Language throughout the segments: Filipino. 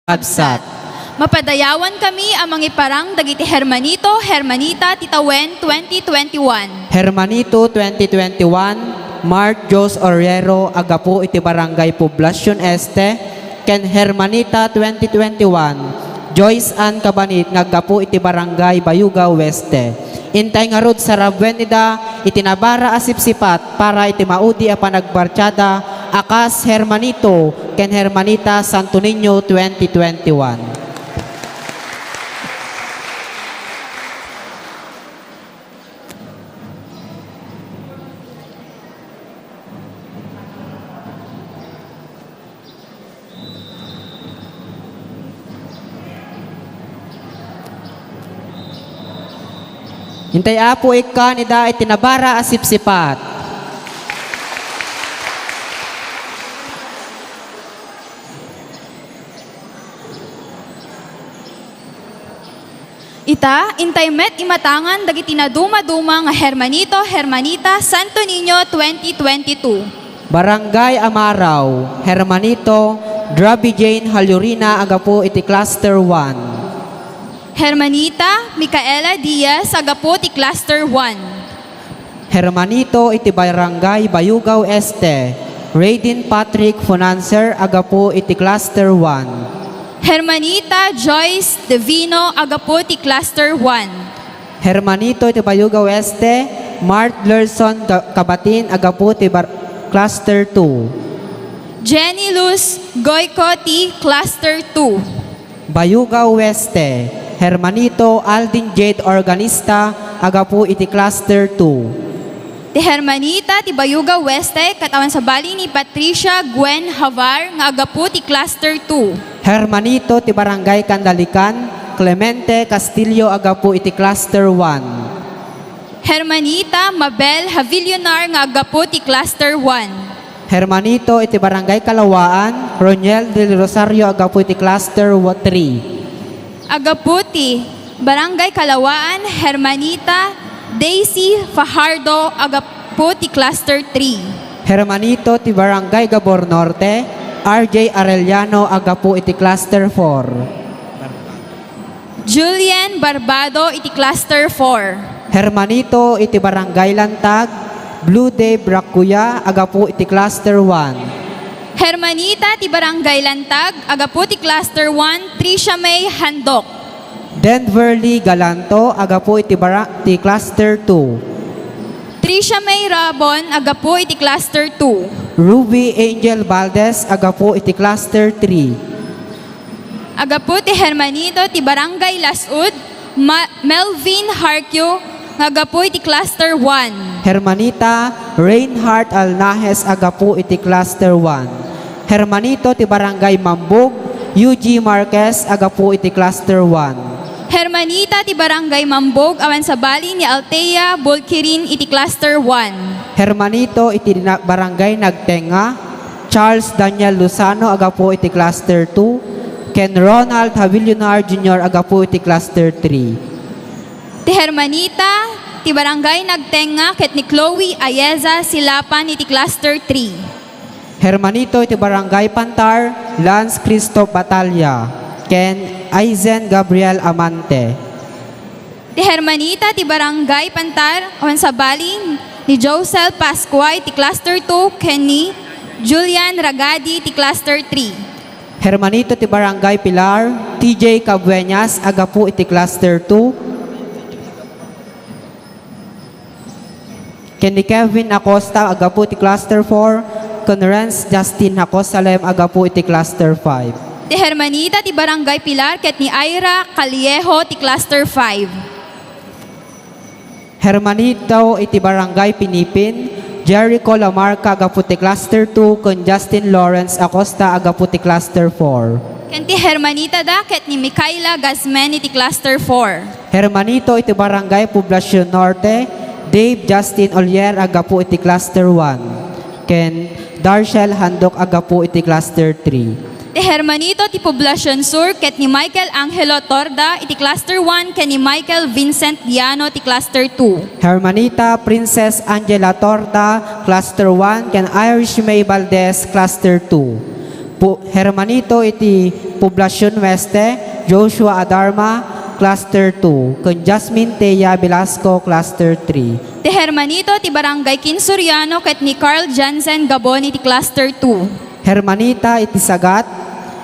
Absat. Mapadayawan kami ang mga iparang dagiti Hermanito, Hermanita, Titawen 2021. Hermanito 2021, Mark Jos Orrero, agapo iti Barangay Poblacion Este, ken Hermanita 2021, Joyce Ann Cabanit, ngagapo iti Barangay Bayugaw Weste. Intay nga rod sa Rabwenida, itinabara asipsipat para iti maudi a panagbartyada, akas Hermanito, ken Hermanita Santo Niño 2021. Hintay apo ika nida itinabara asipsipat. Ita, intay met imatangan dagiti naduma-duma nga Hermanito, Hermanita, Santo Niño 2022. Barangay Amaraw, Hermanito, Drabi Jane Halurina, agapo iti Cluster 1. Hermanita, Micaela Diaz, agapo ti Cluster 1. Hermanito iti Barangay Bayugaw Este, Raydin Patrick Financer, agapo iti Cluster 1. Hermanita Joyce Divino, agapo ti Cluster 1. Hermanito iti Bayugaw Este, Mart Lerson Kabatin, agapo iti Cluster 2. Jenny Luz Goyco ti Cluster 2. Bayugaw Weste, Hermanito Aldin Jade Organista, agapo iti Cluster 2. Ti Hermanita ti Bayuga Weste, katawan sa bali ni Patricia Gwen Havar, nga agapo ti Cluster 2. Hermanito ti Barangay Kandalikan, Clemente Castillo, agapo iti Cluster 1. Hermanita Mabel Havillonar, nga agapo ti Cluster 1. Hermanito iti Barangay Kalawaan, Roniel del Rosario, agapo iti Cluster 3. Agaputi, Barangay Kalawaan, Hermanita, Daisy Fajardo, agaputi Cluster 3. Hermanito ti Barangay Gabor Norte, RJ Arellano, agapo iti Cluster 4. Julian Barbado, iti Cluster 4. Hermanito iti Barangay Lantag, Blue Day Bracuya, agapo iti Cluster 1. Hermanita ti Barangay Lantag, agaputi Cluster 1, Tricia May Handok. Denver Lee Galanto, agapo iti Cluster 2. Tricia May Rabon, agapo iti Cluster 2. Ruby Angel Valdez, agapo iti Cluster 3. Agaputi Hermanito ti Barangay Lasud, Melvin Harkyo, agapo iti Cluster 1. Hermanita Reinhardt Alnahes, agapo iti Cluster 1. Hermanito ti Barangay Mambog, UG Marquez, agapo iti Cluster 1. Hermanita ti Barangay Mambog, awan sa bali ni Altea Bolkirin, iti Cluster 1. Hermanito iti Barangay Nagtenga, Charles Daniel Luzano, agapo iti Cluster 2. Ken Ronald Havillonar Jr., agapo iti Cluster 3. Ti Hermanita ti Barangay Nagtenga, ket ni Chloe Ayeza Silapan, iti Cluster 3. Hermanito iti Barangay Pantar, Lance Christoph Batalya, Ken Aizen Gabriel Amante. Ti Hermanita ti Barangay Pantar, awan sa bali ni Josel Pascuay, ti Cluster 2, ken ni Julian Ragadi, ti Cluster 3. Hermanito ti Barangay Pilar, TJ Cabueñas, agapo iti Cluster 2. Ken ni Kevin Acosta, agapo iti Cluster 4. Conrance Justin Hacosalem, agapo iti Cluster 5. Ti Hermanita ti Barangay Pilar, ket ni Ira Caliejo, ti Cluster 5. Hermanito iti Barangay Pinipin, Jericho Lamarca, agapo iti Cluster 2. Con Justin Lawrence Acosta, agapo iti Cluster 4. Ken ti Hermanita da, ket ni Micaela Gazmen, iti Cluster 4. Hermanito iti Barangay Poblacion Norte, Dave Justin Olier, agapo iti Cluster 1. Ken Darshel Handok, agapo iti Cluster 3. Ti Hermanito ti Poblacion Sur, ket ni Michael Angelo Torda, iti Cluster 1, ken ni Michael Vincent Diano, ti Cluster 2. Hermanita Princess Angela Torda, Cluster 1. Ken Irish May Valdez, Cluster 2. Hermanito iti Poblacion Weste, Joshua Adarma, Cluster 2, ken Jasmine Teya Velasco, Cluster 3. Ti Hermanito ti Barangay Kinsuriano ket ni Carl Jansen Gabon iti Cluster 2. Hermanita iti Sagat,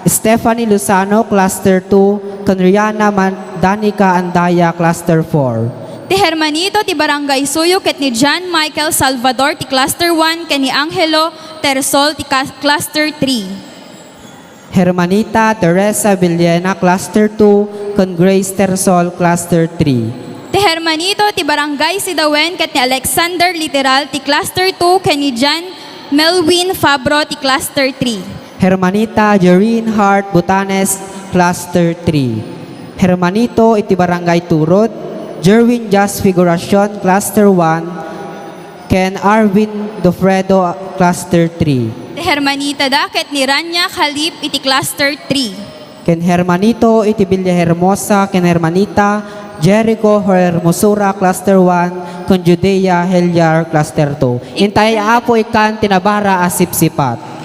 Stephanie Luzano, Cluster 2, ken Rihanna Danica Andaya, Cluster 4. Ti Hermanito ti Barangay Suyo ket ni John Michael Salvador ti Cluster 1 ken ni Angelo Tersol ti Cluster 3. Hermanita Teresa Villena, Cluster 2, ken Grace Tersol, Cluster 3. Ti Hermanito ti Barangay Sidawen ket ni Alexander Literal ti Cluster 2 ken ni John Melwin Fabro ti Cluster 3. Hermanita Jerine Hart Butanes, Cluster 3. Hermanito iti Barangay Turod, Jerwin Jas Figuracion, Cluster 1, ken Arvin Dofredo, Cluster 3. Ti Hermanita da ket ni Rania Khalip iti Cluster 3. Ken Hermanito iti Villahermosa, ken Hermanita Jericho Hermosura, Cluster 1, ken Judea Helyar, Cluster 2. Intay apo ikan tinabara asipsipat.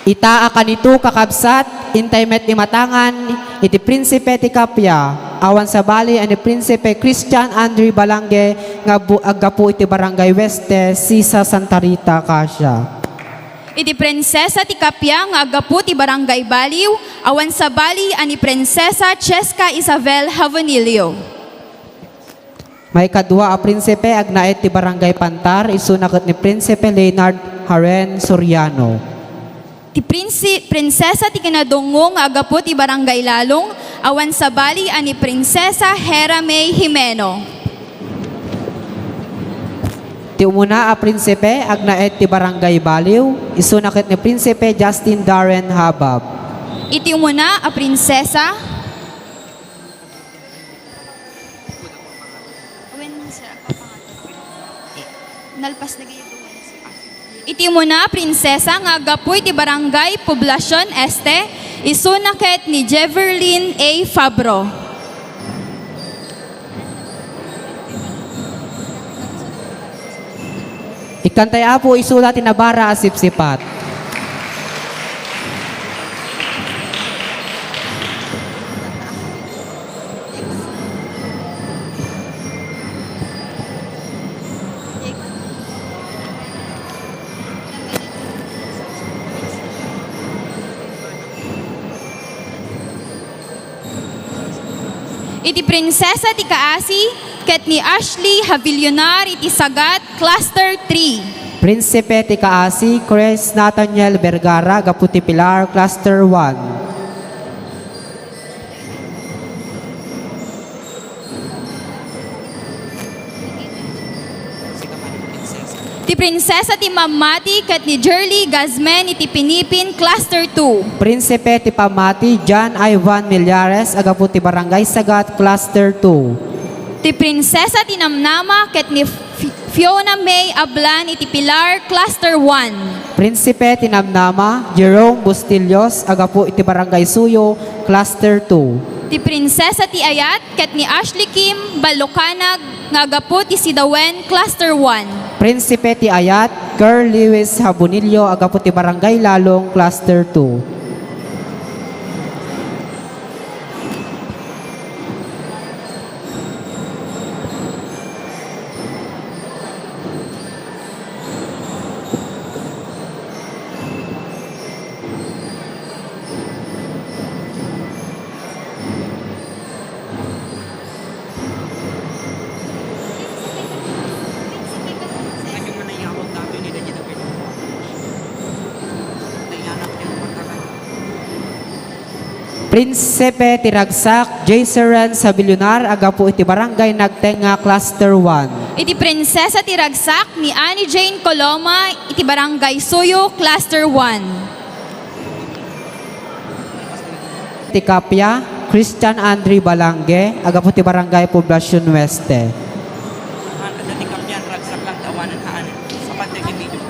Itaa kanito kakabsat, intay met imatangan, iti Prinsipe ti Kapya, awan sa bali ani Prinsipe Christian Andre Balangge, nga aggapu iti Barangay Weste, Sisa Santa Rita, Kasia. Iti Prinsesa ti Kapya nga agapu ti Barangay Baliw, awan sa bali ani Prinsesa Cheska Isabel Havanilio. May kadua a Prinsipe agnaet ti Barangay Pantar, isunakot ni Prinsipe Leonard Haren Soriano. Ti Prinsesa ti Kinadungo nga agapu ti Barangay Lalong, awan sa bali ani Prinsesa Hera May Jimeno. Ti umuna a Prinsipe agnaet ti Barangay Baliw, isunakot ni Prinsipe Justin Darren Habab. Iti umuna a Prinsesa nalpas na Iti muna Prinsesa nga agapoy ti Barangay Poblacion Este, isunaket ni Jeverlyn A. Fabro. Ikantay apo isulat tinabara asipsipat. Iti Prinsesa ti Kaasi, ket ni Ashley Havillonar iti Sagat, Cluster 3. Prinsipe ti Kaasi, Chris Nathaniel Vergara, Gaputi Pilar, Cluster 1. Ti Prinsesa ti Mamati, ket ni Jerly Gazmen iti Pinipin, Cluster 2. Prinsipe ti Pamati, John Ivan Millares, Agaputi Barangay Sagat, Cluster 2. Ti Prinsesa ti Namnama, ket ni Fiona May Ablan iti Pilar, Cluster 1. Prinsipe ti Namnama, Jerome Bustillos, Agapu iti Barangay Suyo, Cluster 2. Ti Prinsesa ti Ayat, ket ni Ashley Kim Balocanag, nga agapu ti Sidawen, Cluster 1. Prinsipe ti Ayat, Girl Lewis Habunillo, Agaputi Barangay Lalong, Cluster 2. Prinsipe ti Ragsak, J. Seren Sabilyonar, Agapu iti Barangay Nagtenga, Cluster 1. Iti Prinsesa ti Ragsak ni Annie Jane Coloma iti Barangay Suyo, Cluster 1. Ti Kapya, Christian Andre Balangge, Agapu iti Barangay Poblacion Weste. Ti Kapya, Ragsak lang tawanan haan. Sapat na video.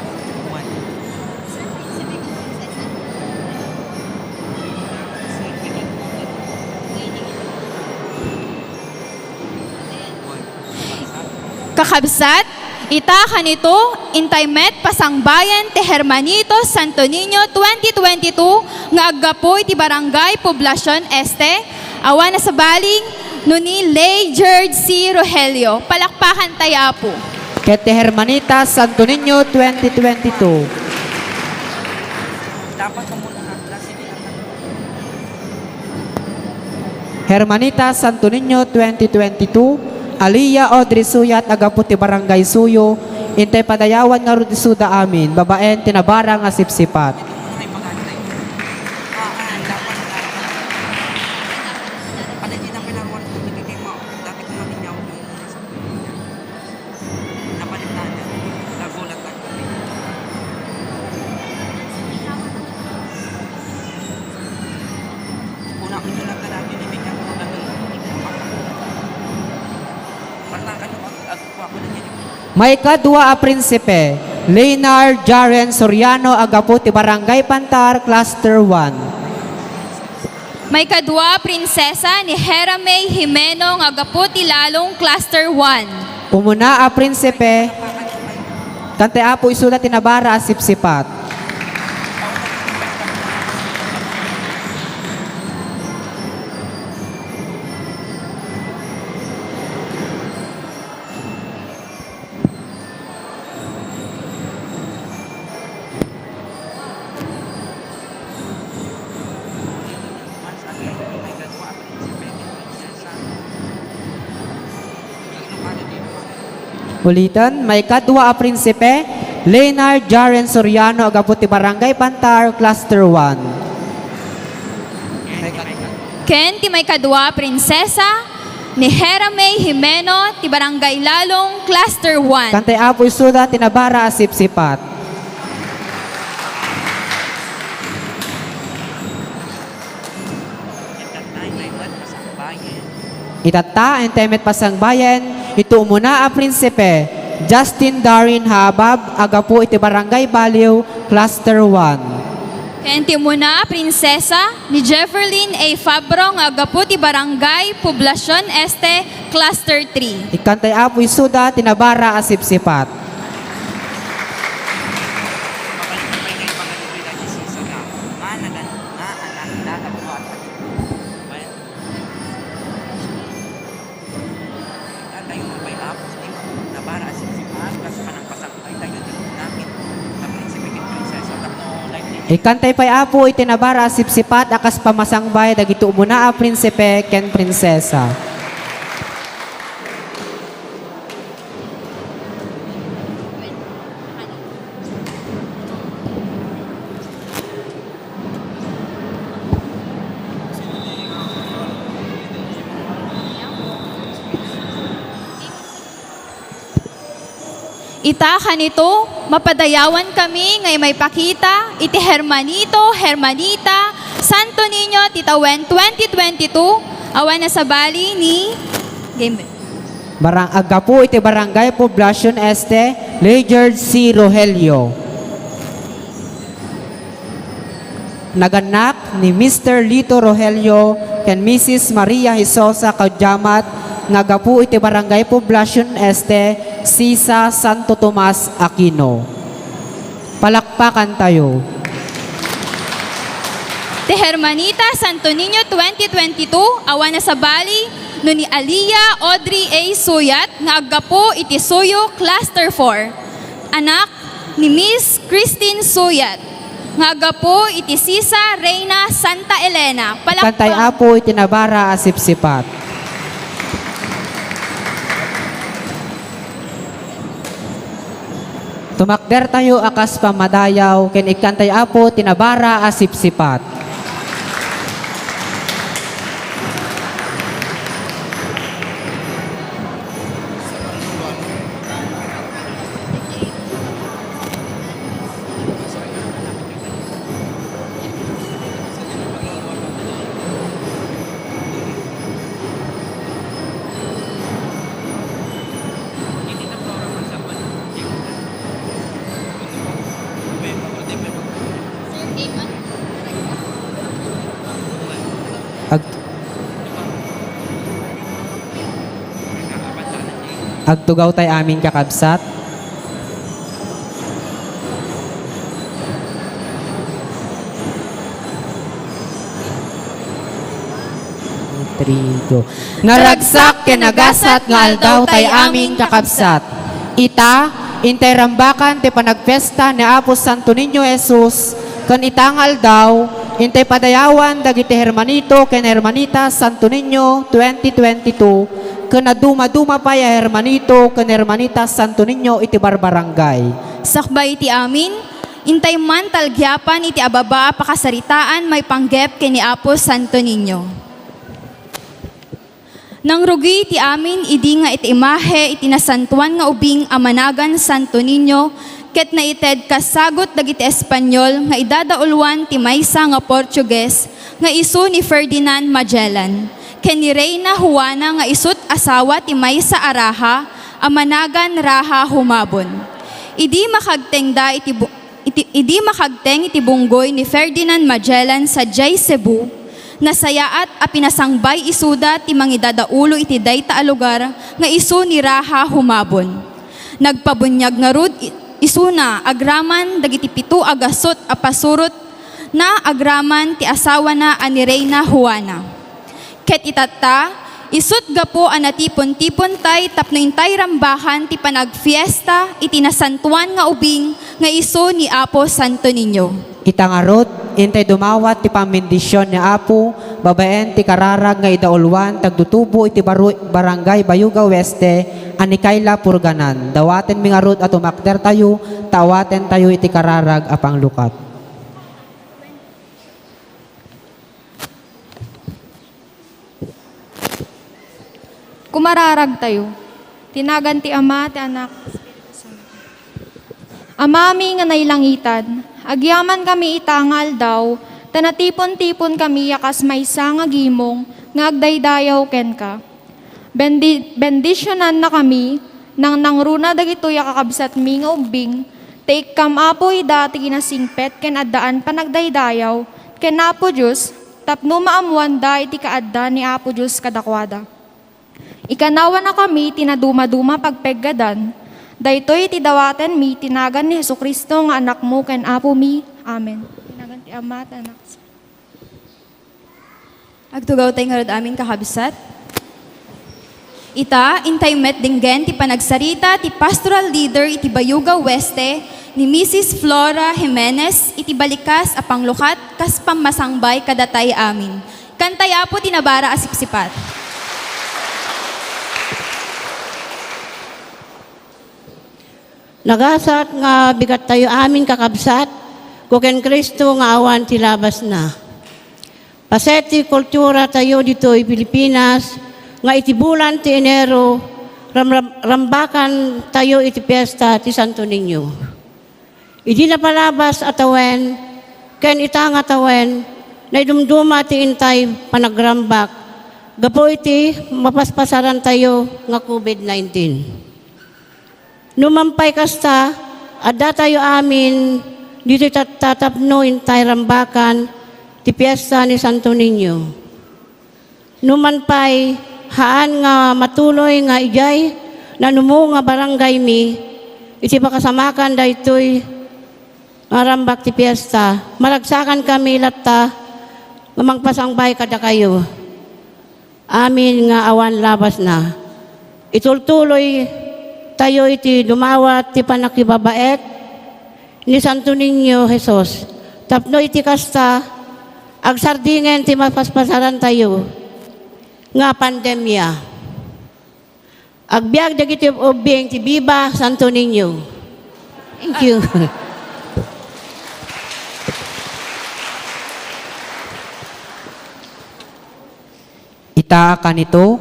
Kakabsat, Ita kanito, Intaymet Pasangbayan ti Hermanitos Santo Niño 2022 nga aggapoy ti Barangay Poblacion Este, awan na sa baling nuni Lay George C. Rogelio. Palakpakan tayo po. Ket ti Hermanitas Santo Niño 2022. Dapat ka muna na. Kasi Hermanitas Santo Niño 2022, Aliyah Audrey Suyat, agapu ti Barangay Suyo, intay padayawan nga rudisuda amin, babaen tinabara nga sipsipat. ay magantay. Dapat na. Palagi na pinarwan ko hindi mo. Dapat mo matinyaw yung muna sa pagkakas. Napalit na niya. Nagulat lang kami. Una ko sulat na natin, ibigyan ko na doon. Partakan yung agwa ko na dyan. May kadwa a prinsipe, Leonard Jaren Soriano, agapu ti Barangay Pantar, Cluster 1. May kadwa prinsesa ni Hera May Jimeno nga agapo ti Lalong Cluster 1. Umuna a prinsipe, kante apo isulat tinabara a sipsipat. Ulitan, may kadwa a prinsipe, Leonard Jaren Soriano, agapu ti Barangay Pantar, Cluster 1. Ken ti may kadwa prinsesa ni Hera May Jimeno ti Barangay Lalong Cluster 1. Kante apo isulat tinabara a sipsipat. Itata, entemet pasangbayan, ito muna a prinsipe, Justin Darin Habab, agapu iti Barangay Baliw, Cluster 1. Ken ti muna prinsesa ni Jefferlyn A. Fabro nga agapo ti Barangay Poblacion Este Cluster 3. Ikantay apo isuda, tinabara a sipsipat. Ikantay pay apo itinabara a sipsipat akas pamasangbay dagito umuna a prinsipe ken prinsesa. Ita kanito, mapadayawan kami ngay may pakita, iti Hermanita, Santo Niño, Titawen 2022, awan na sa bali ni Game. Barang agapu iti Barangay Poblacion Este, Leonard C. Rogelio. Naganak ni Mr. Lito Rogelio ken Mrs. Maria Hisosa Kadyamat, ngagapu iti Barangay Poblacion Este, Sisa Santo Tomas Aquino. Palakpakan tayo. Ti Hermanita Santo Niño 2022, awan na sa bali no ni Aliyah Audrey A. Suyat nga aggapo iti Suyo Cluster 4. Anak ni Miss Christine Suyat nga aggapo iti Sisa Reina Santa Elena. Kantay apo itinabara a sipsipat. Tumakder tayo akas pamadayaw ken ikantay apo tinabara a sipsipat. Agtugaw tay aming kakabsat. 3, go. Naragsak kinagasat nga aldaw tay aming kakabsat. Ita, intay rambakan ti panagpesta ni Apo Santo Niño Jesus, kan itang aldaw, intay padayawan dagiti hermanito ken hermanita Santo Niño 2022, kan naduma-duma pa ya hermanito ken hermanita Santo Niño iti barbarangay. Sakbay iti amin, intay man talgyapan iti ababa pakasaritaan may panggep ken ni Apo Santo Niño. Nang rugi iti amin, idi nga iti imahe, iti nasantuan nga ubing amanagan Santo Niño, ket naited kasagot dagiti Espanyol, nga idadaulwan ti maysa nga Portuges, nga isu ni Ferdinand Magellan. Ken ni Reyna Juana nga isut asawa ti maysa araha, amanagan Raha Humabon. Idi makagteng iti bunggoy ni Ferdinand Magellan sa Jay Cebu, nasayaat a pinasangbay isuda ti mangidadaulo iti dayta a lugar nga isu ni Raha Humabon. Nagpabunyag nga rod isuna agraman dagiti 7 agasot a pasurot na agraman ti asawa na ani Reyna Juana. Ket itatta isut gapo a natipon-tipon tay tapno intay rambahan ti panagfiesta iti nasantuan nga ubing nga isu ni Apo Santo Niño. Itangarot, intay dumawat ti pamindisyon ni Apo, babaen ti kararag nga idaulwan, tagdutubo iti barangay Bayuga Weste, anikayla purganan. Dawaten mingarot at umakder tayo, tawaten tayo iti kararag apang lukat. Kumararag tayo. Tinagan ti Ama, ti Anak. Amami nga nailangitan, agyaman kami itangal daw, tanatipon-tipon kami yakas maysa nga gimong, nga agdaydayaw ken ka. Bendisyonan na kami, nang nangruna dagitoy kakabsat mi nga ubing, take kam apoy dati kinasingpet ken addaan panagdaydayaw, ken Apo Diyos, tapno maamuan da iti kaadda ni Apo Diyos kadakwada. Ikanawa na kami tinaduma-duma pagpeggadan, daytoy ti dawaten mi tinagan ni Hesukristo nga anak mo ken Apo mi. Amen. Tinagan ti Ama at Anak. Agtugaw tayo nga rod amin kakabsat. Ita, intay met dinggen ti panagsarita ti pastoral leader iti Bayuga Weste ni Mrs. Flora Jimenez iti balikas a panglukat kas pamasangbay kadatay amin. Kantay Apo tinabara asipsipat. Nagasat nga bigat tayo amin kakabsat, kuken Kristo nga awan ti labas na. Paseti kultura tayo dito'y Pilipinas, nga iti bulan ti Enero, rambakan tayo iti piyesta ti Santo Niño. Idi na palabas atawen, ken ita nga tawen, na idumduma ti intay panagrambak, gapo iti mapaspasaran tayo nga COVID-19. Numampay kasta, adda tayo amin, dito tatapno intay rambakan, ti piyesta ni Santo Niño. Numanpay, haan nga matuloy nga ijay, nanumo nga barangay mi, iti pakasamakan da ito'y marambak ti piyesta. Maragsakan kami latta, mamangpasangbay kada kayo. Amin nga awan labas na. Itultuloy tayo iti dumawat ti panakibabaet ni Santo Niño Jesus. Tapno iti kasta, agsardingen ti mapaspasaran tayo nga pandemya. Agbiag dagiti ubing ti Biba Santo Niño. Thank you. Ita kanito,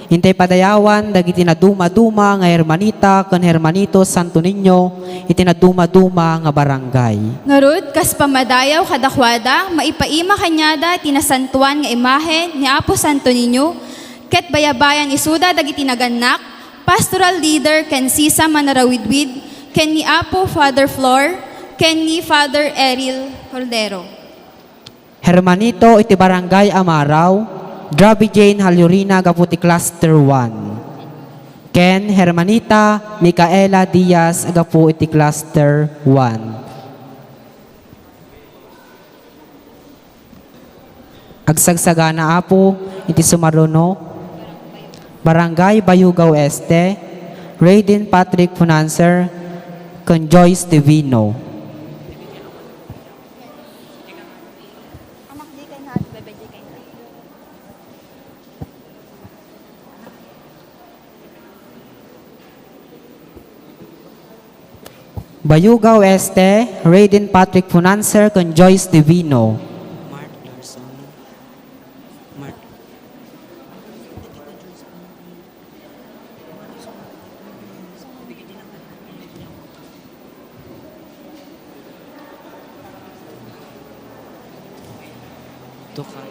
hintay padayawan, dagiti naduma-duma nga hermanita ken hermanito Santo Niño, iti naduma-duma nga barangay. Ngarud, kas pamadayaw kadakwada, maipaima kanyada tinasantuan nga imahe ni Apo Santo Niño, ket bayabayan isuda dagiti naganak, pastoral leader ken Sisa Manarawidwid, ken ni Apo Father Flor, ken ni Father Eril Cordero. Hermanito iti barangay Amaraw, Drabi Jane Halyurina Gaputi Cluster 1. Ken Hermanita Micaela Diaz Agapu iti Cluster 1. Agsagsagana Apo, iti Sumaruno, Barangay Bayugaw Este, Raiden Patrick Funancer, con Joyce Divino. Bayugaw Este, Raiden Patrick Funancer, con Joyce Divino. Mark Larson. Mark. Tukar.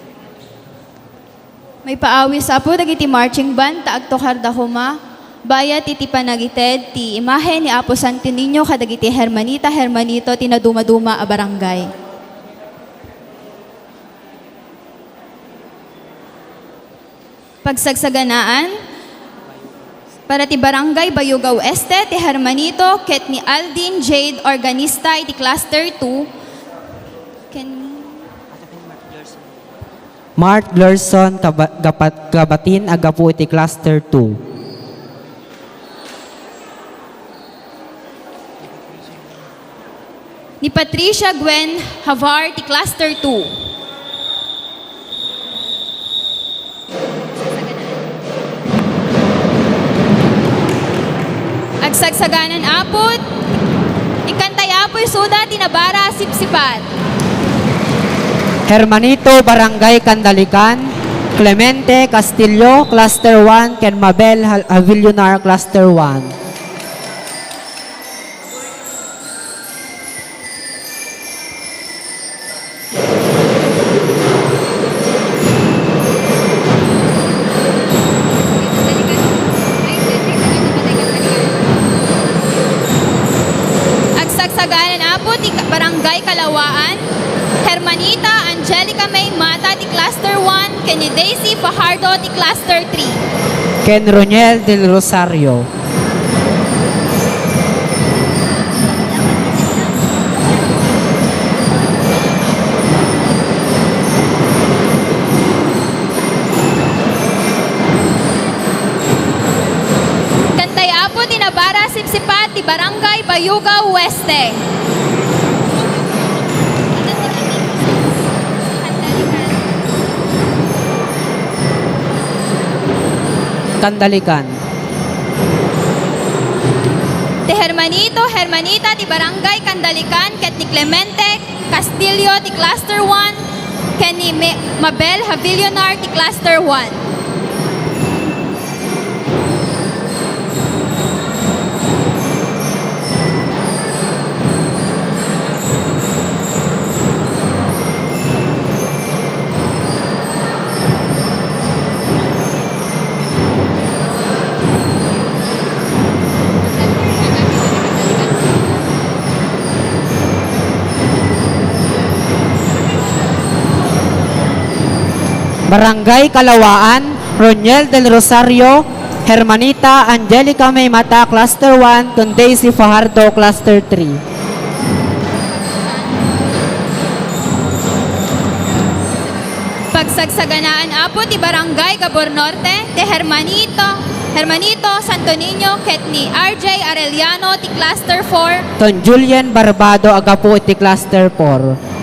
May paawis apo dagiti marching band taag tokar dahuma. Bayat iti panagited ti imahe ni Apo Santo Niño kadagiti Hermanita Hermanito tinaduma-duma a barangay. Pagsagsaganaan para ti Barangay Bayugaw Este ti Hermanito ket ni Aldin Jade organista iti cluster 2 ken Mark Larson, Gabatin, agapu iti Cluster 2. ni Patricia Gwen Havar ti cluster 2. Agsagsaganan apot, ikantay apoy suda tinabara sipsipat. Hermanito, Barangay Candalican, Clemente Castillo, Cluster 1, ken Mabel Avillonar, Cluster 1. Agsagsagaan apo ti Barangay Kalawaan, Hermanita Angelica May Mata ti Cluster 1, ken ni Daisy Fajardo ti Cluster 3. Ken Roniel del Rosario. Kantay apo ti Nabara Sipsipat ti Barangay Bayugaw Weste. Candalican. Ti Hermanito, Hermanita ti Barangay Candalican ket ni Clemente Castillo ti Cluster 1 ken ni Mabel Havillonar ti Cluster 1. Barangay Kalawaan, Roniel del Rosario, Hermanita Angelica May Mata, Cluster 1, con Daisy Fajardo, Cluster 3. Pagsagsaganaan apo ti Barangay Gabor Norte ti Hermanito Santo Niño ket ni RJ Arellano ti Cluster 4. Con Julian Barbado, agapu iti Cluster 4.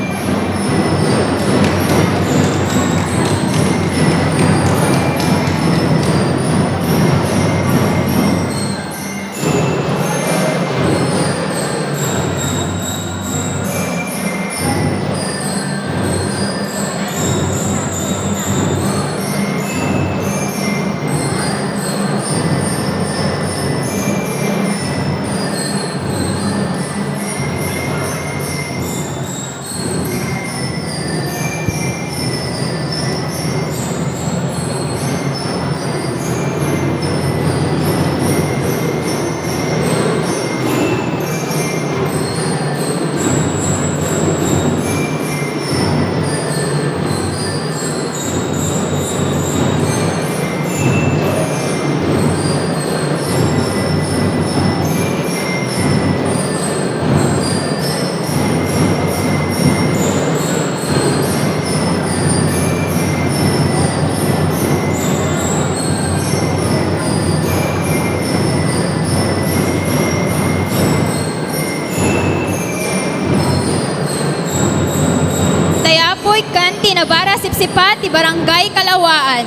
tinabara sipsipat ti Barangay Kalawaan.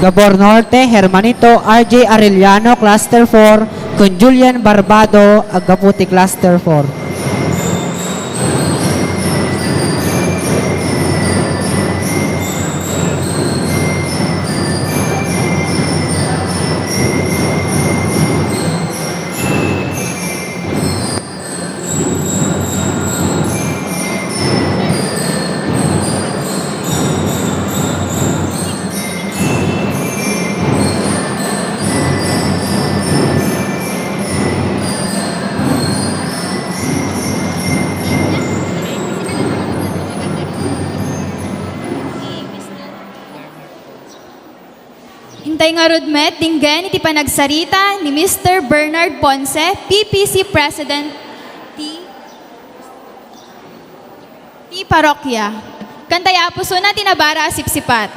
Gabor Norte, Hermanito RJ Arellano, Cluster 4, kun Julian Barbado, Agaputi Cluster 4. Hintay nga rudmet, dinggan iti panagsarita ni Mr. Bernard Ponce, PPC President ti Parokya. Kantaya puso na tinabara sipsipat.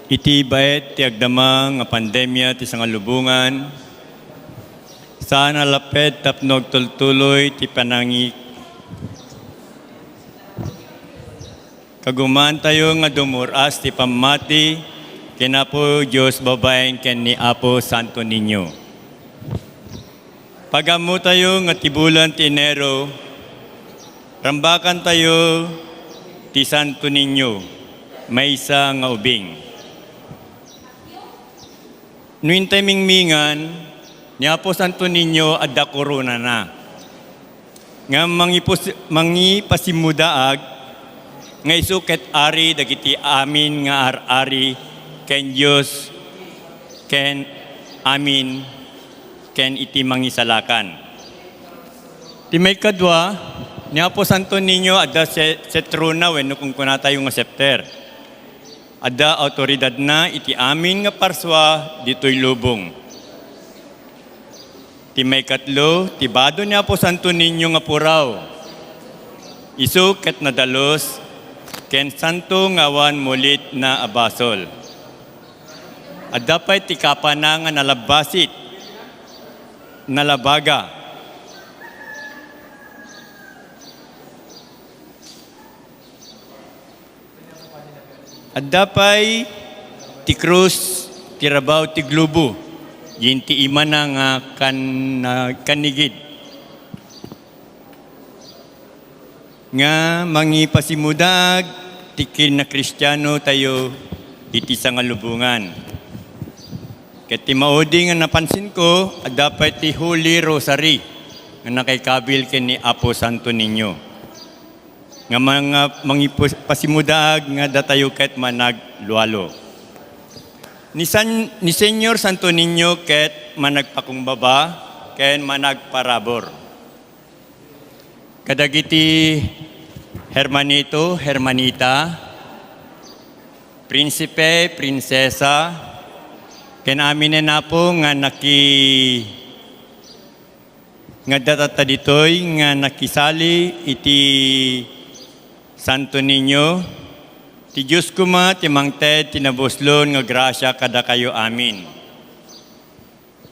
Iti bayet ti agdama nga pandemya ti sangalubungan, sana lapet tapnog tultuloy ti panangik. Kaguman tayo nga dumuras ti pamati, kinapo Diyos babaeng ken ni Apo Santo Niño. Pagamu tayo nga tibulan ti Enero, rambakan tayo ti Santo Niño, maysa nga ubing. Nuintay mingmingan, ni Apo Santo Niño adda korona na. Nga mangipasimudaag, nga isuket ari dagiti amin nga ar-ari, ken Diyos, ken amin, ken iti mangisalakan. Ti may kadwa, ni Apo Santo Niño adda setruna wenno kung kunatayo nga septer. Ada autoridad na iti amin nga parswa dito'y lubong. Ti may katlo, ti bado niya po Santo Niño nga puraw. Isu ket nadalos, ken santo ngawan mulit na abasol. Adda pa'y ti kapana nga nalabasit, nalabaga. At dapay ti krus, ti rabaw, ti globo, yin ti ima na nga kanigid. Nga mangipasimudag, ti kin na Kristiyano tayo, iti sangalubungan. Ket ti maudi nga napansin ko, at dapay ti Holy Rosary, nga nakaykabil ken ni Apo Santo Niño. Nga mga mangipasimudaag nga datayo ket manag lualo. Ni Senyor Santo Niño ket managpakumbaba ken managparabor. Kadagiti hermanito, hermanita, prinsipe, prinsesa, ken amin na po nga nga datata ditoy nga nakisali iti Santo Niño, ti Diyos kuma, ti mangted, tinabuslon nga grasya kada kayo amin.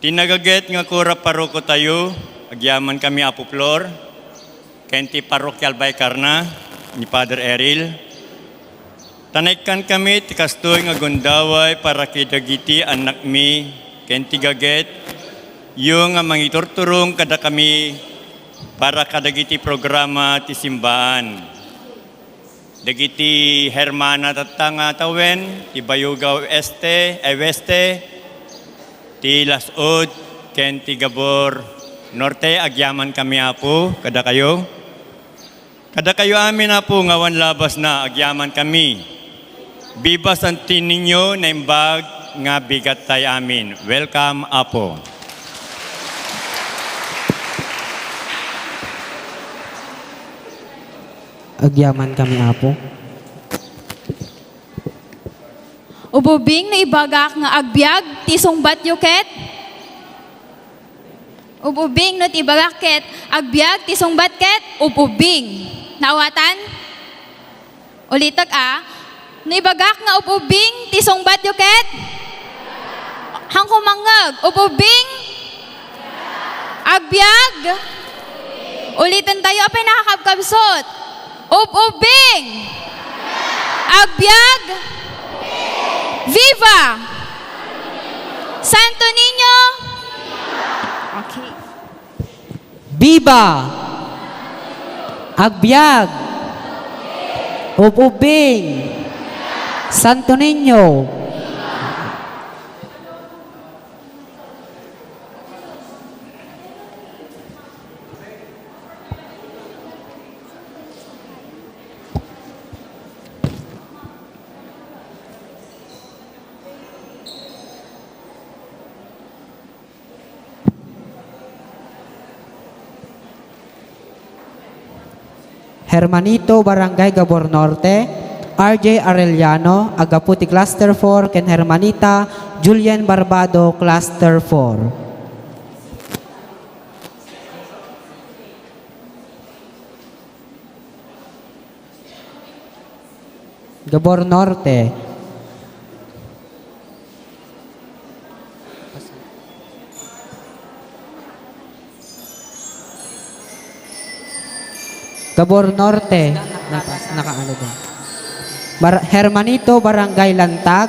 Tinagaget nga kura paroko tayo, agyaman kami Apo Flor, ken ti parokyal Baykarna, ni Father Eril, Tanaykan kami ti kastoy nga gundaway para kidagiti anak mi ken tigaget yung nga mangiturturong kada kami para kadagiti programa ti simbaan. Dagiti Hermana Tatanga Tawen, ti Bayugaw Weste, ti Lasod, ken ti Gabor Norte, agyaman kami apo, kada kayo. Kada kayo amin apo, ngawan labas na, agyaman kami. Bibas ang tininyo na imbag nga bigat tayo amin. Welcome apo. Agyaman kami apo. Ububing na ibagak nga agbyag, tisong batyuket. Ububing no ibagak ket, agbyag, tisong batket, ububing. Nawatan? Ulitag naibagak nga ububing, tisong batyuket. Hangkumangag, ububing, agbyag. Ulitin tayo, apay nakakabkabsot. Ububing, agbyag, viva! Santo Niño! Okay. Biba! Agbyag! Ububing! Santo Niño! Hermanito Barangay Gabor Norte, RJ Arellano, Agaputi Cluster 4, ken Hermanita Julian Barbado, Cluster 4. Gabor Norte. Gabor Norte. Nakaano doon. Hermanito Barangay Lantag,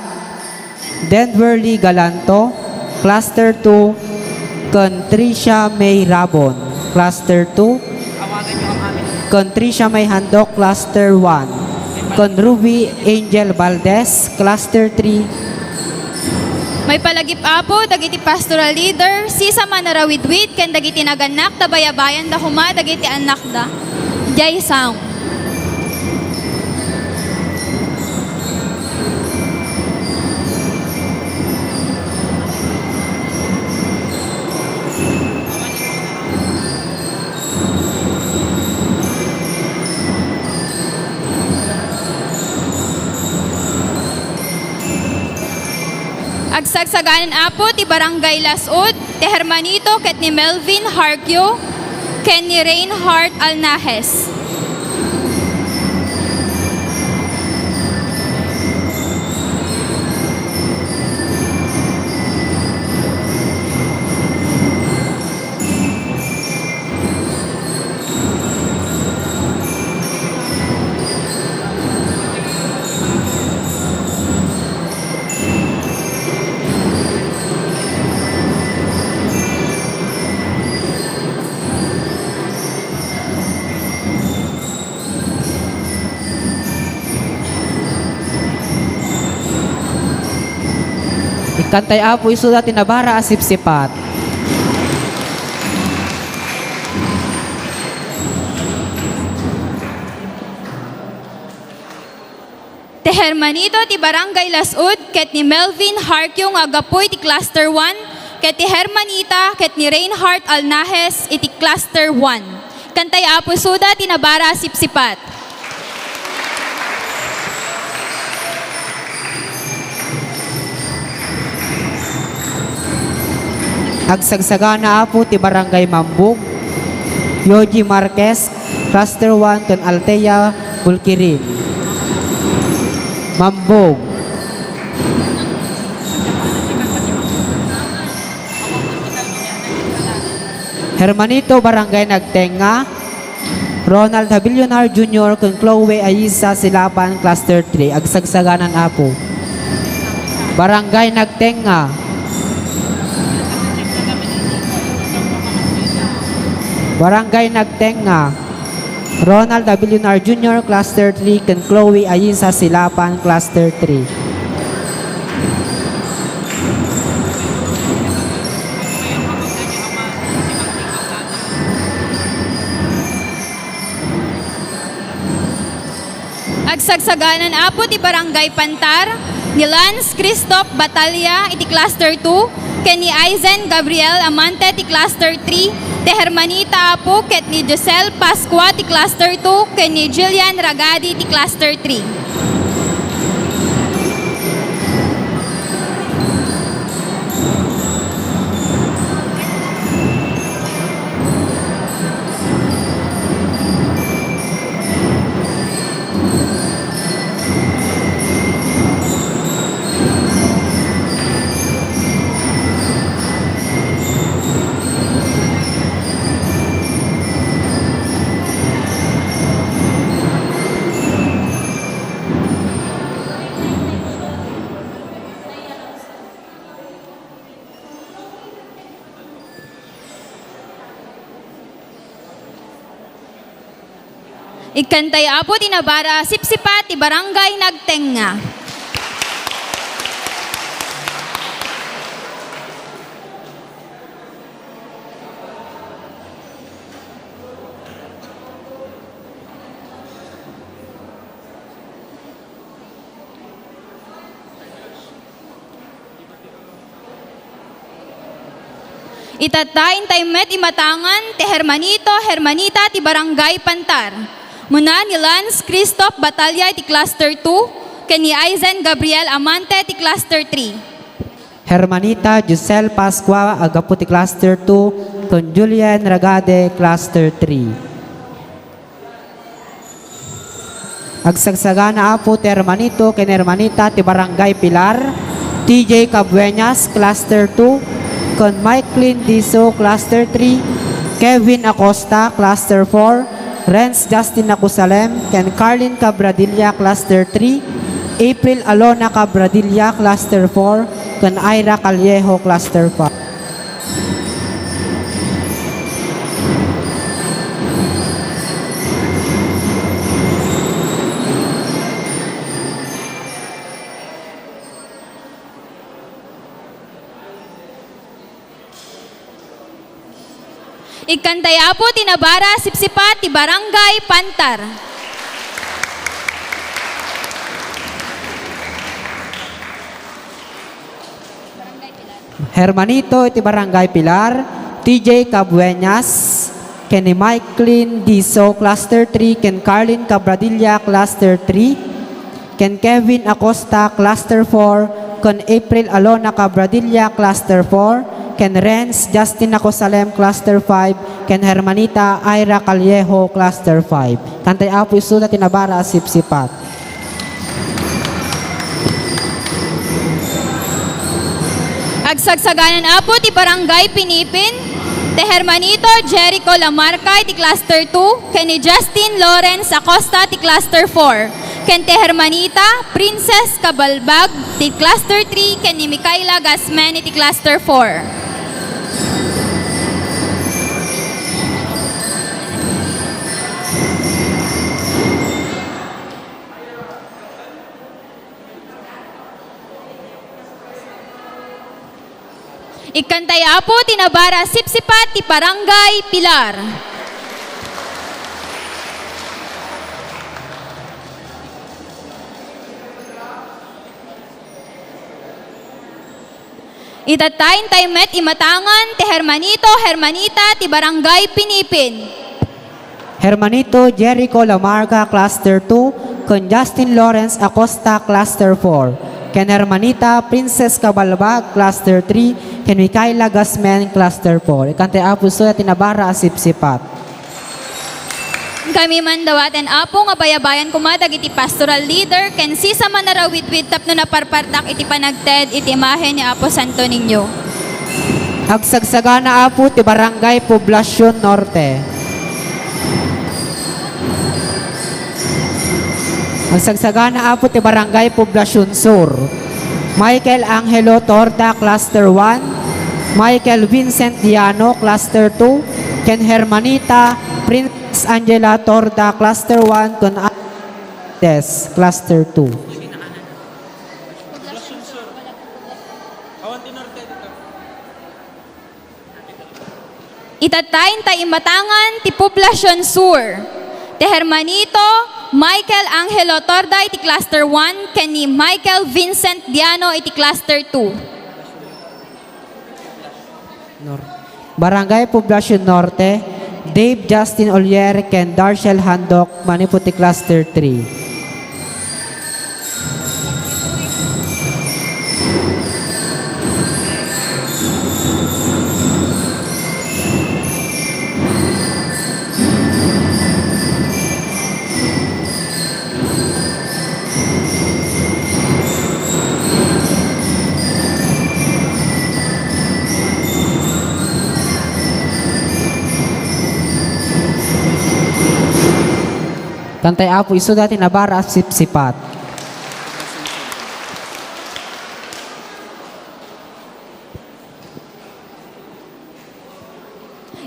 Denverly Galanto, Cluster 2, Contricia May Rabon, Cluster 2, Contricia May Handok, Cluster 1, Conruby Angel Valdez, Cluster 3, May palagip apo, dagiti pastoral leader, sisa manarawidwid, ken dagiti naganak, tabayabayan da huma, dagiti anak da. Jai Sound. Agsagsaganan apo ti Barangay Lasud, ti Hermanito ket ni Melvin Harkyo, ken ni Reinhardt Alnajes. Ikantay apo isuda tinabara asipsipat. Ti Hermanito ti Barangay Lasud, ket ni Melvin Harkyo nga agapoy ti Cluster 1, ket ti Hermanita ket ni Reinhardt Alnajes iti Cluster 1. Kantay apo isuda tinabara asipsipat. Agsagsagana apo ti Barangay Mambug, Yogi Marquez, Cluster 1, ken Altea Bulkirin. Mambug. Hermanito Barangay Nagtenga, Ronald Habilionar Jr. kung Chloe Ayisa Silapan, Cluster 3, Agsagsaganan Apo. Barangay Nagtenga. Barangay Nagtenga. Ronald Habilionar Jr. Cluster 3 kung Chloe Ayisa Silapan, Cluster 3. Agsagsaganan Apo ti Barangay Pantar, ni Lance Christoph Batalya iti Cluster 2, ken ni Aizen Gabriel Amante ti Cluster 3, ti Hermanita Apo ket ni Josel Pascua ti Cluster 2, ken ni Jillian Ragadi ti Cluster 3. Ikantay Apo tinabara sipsipat ti Barangay Nagtenga. Itatain taymet imatangan ti Hermanita ti Barangay Pantar. Muna ni Lance Christoph Batalya ti Cluster 2, ken ni Aizen Gabriel Amante ti Cluster 3. Hermanita Josel Pascua Agapu ti Cluster 2 kung Julian Ragade Cluster 3. Agsagsagana Apo ti Hermanito ken Hermanita ti Barangay Pilar, TJ Cabueñas Cluster 2 kung Michaelin Diso Cluster 3, Kevin Acosta Cluster 4, Renz Justin Nacusalem, ken Carlin Cabradilla Cluster 3, April Alona Cabradilla Cluster 4, ken Ira Callejo Cluster 5. Ikantay Apo tinabara sipsipat ti Barangay Pantar. Hermanito iti Barangay Pilar, TJ Cabueñas, ken ni Michaelin Diso Cluster 3, ken Carlin Cabradilla Cluster 3, ken Kevin Acosta Cluster 4, ken April Alona Cabradilla Cluster 4, ken Renz Justin Nacusalem Cluster 5, ken Hermanita Ira Callejo Cluster 5. Kantay Apo isuda tinabara sipsipat. Agsagsaganan Apo ti Barangay Pinipin, ti Hermanito Jericho Lamarca ti Cluster 2, ken ni Justin Lawrence Acosta ti Cluster 4, ken ti Hermanita Princess Cabalbag ti Cluster 3, ken ni Micaela Gasmen ti Cluster 4. Ikantay Apo tinabara sipsipat ti Barangay Pilar. Itatayin taymet imatangan ti Hermanita ti Barangay Pinipin. Hermanito Jericho Lamarca Cluster 2, con Justin Lawrence Acosta Cluster 4, ken Hermanita Princess Cabalbag Cluster 3, ken Micaela Gasmen Cluster 4. Ikante Apo so tinabara asipsipat. Kami mandawaten Apo nga bayabayan kumadag iti pastoral leader ken sisa manarawitwit tapno na parpartak iti panagted iti imahe ni Apo Santo Niño. Agsagsagana Apo ti Barangay Poblacion Norte. Magsagsagana apo ti Barangay Poblacion Sur. Michael Angelo Torda, Cluster 1. Michael Vincent Diano, Cluster 2. Ken Hermanita Princess Angela Torda, Cluster 1. Kun Des, Cluster 2. Itatayin ta imatangan ti Poblacion Sur. Ti Hermanito Michael Angelo Torda iti Cluster 1 ken ni Michael Vincent Diano iti Cluster 2. Barangay Poblacion Norte, Dave Justin Olier ken Darshel Handok, Maniputi Cluster 3. Tantay apo iso dati nabara at sipsipat.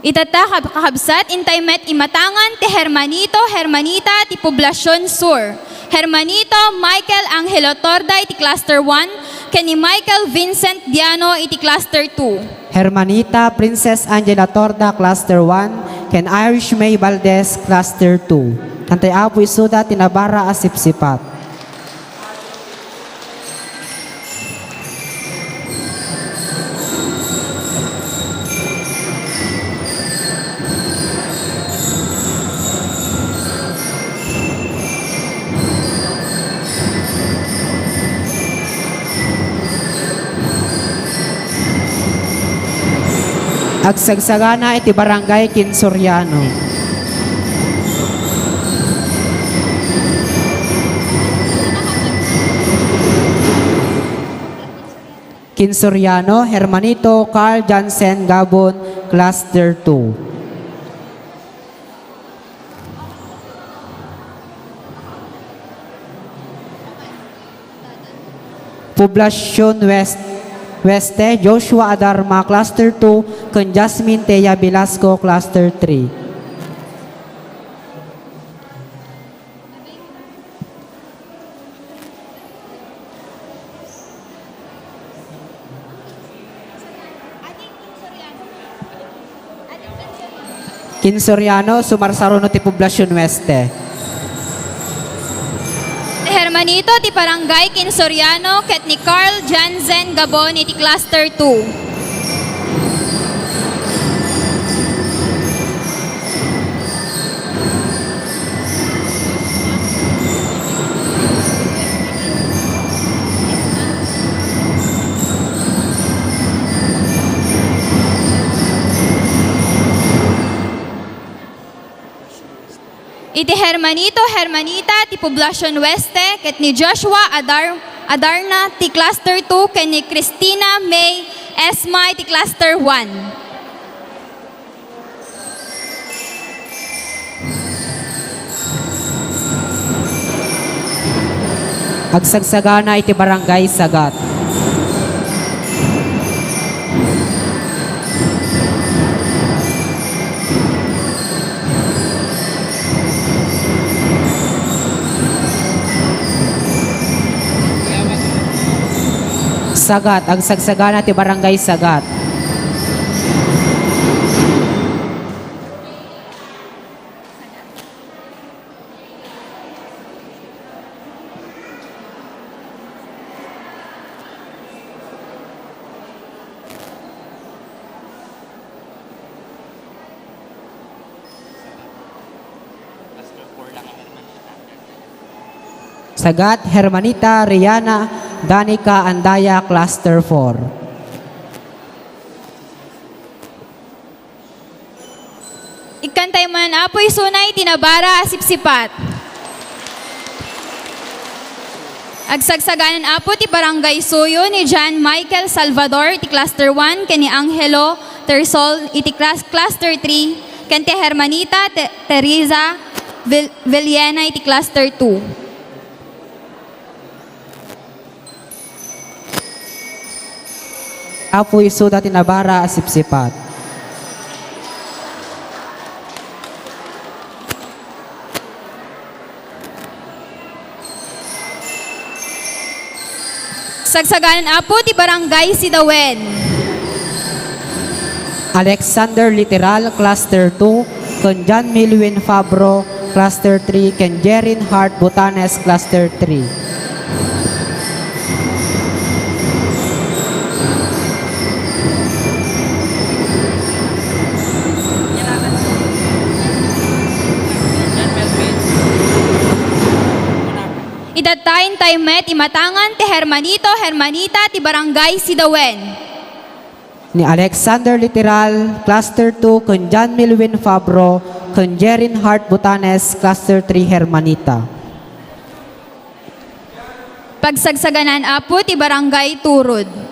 Itata kakabsat intay met imatangan ti Hermanito Hermanita ti Poblacion Sur. Hermanito Michael Angelo Torda iti Cluster 1 ken ni Michael Vincent Diano iti Cluster 2. Hermanita Princess Angela Torda, Cluster 1. Ken Irish May Valdez, Cluster 2. Tantay apo iso dati nabara at sipsipat. Agsagsagana iti Barangay Kinsoriano. Kinsoriano, Hermanito Carl Jansen Gabon, Cluster 2. Poblacion Weste, Joshua Adarma, Cluster 2, kun Jasmine Teya Velasco, Cluster 3. Kinsoriano, Sumarsaruno ti Poblacion Weste. Ti Hermanito ti Barangay Kinsoriano ket ni Carl Jansen Gabon iti Cluster 2. Iti Hermanito Hermanita ti Poblacion Weste ket ni Joshua Adarna ti Cluster 2 ken ni Christina May Esmay ti Cluster 1. Agsagsagana iti Barangay Sagat. Sagat, agsagsagana ti Barangay Sagat. Sagat, Hermanita, Rihanna, Danica, Andaya, Cluster 4. Ikantay man apoy sunay tinabara sipsipat. Agsagsaganan apo ti Barangay Suyo ni John Michael Salvador iti Cluster 1 ken ni Angelo Tersol iti Cluster 3 ken ti Hermanita Teresa Villena iti Cluster 2. Apo isuda tinabara asipsipat. Sagsaganan apo ti barangay Sidawen. Alexander Literal, Cluster 2, ken John Milwin Fabro, Cluster 3, ken Jerin Hart Butanes, Cluster 3. Idatayin tayo met imatangan ti Hermanita ti barangay Sidawen. Ni Alexander Literal, Cluster 2, ken John Milwin Fabro, ken Jerin Hart Butanes, Cluster 3, Hermanita. Pagsagsaganan apo ti barangay Turod.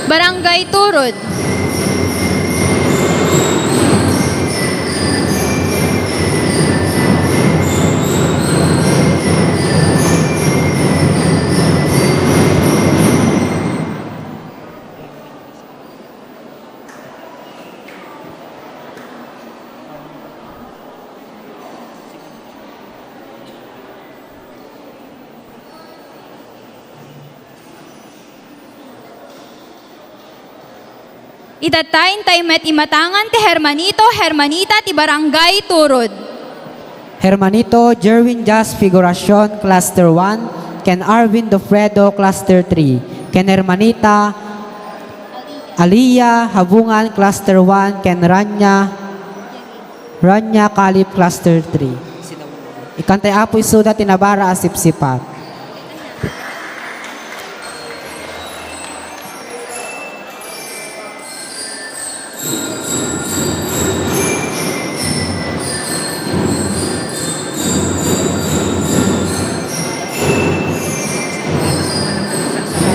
Barangay Turod. Idatayin tayo met imatangan ti Hermanita ti barangay Turod. Hermanito Jerwin Jas Figuracion, Cluster 1, ken Arvin Dofredo, Cluster 3, ken Hermanita Aliyah Habungan, Cluster 1, ken Ranya Kalip, Cluster 3. Ikantay apo isuda tinabara asipsipat.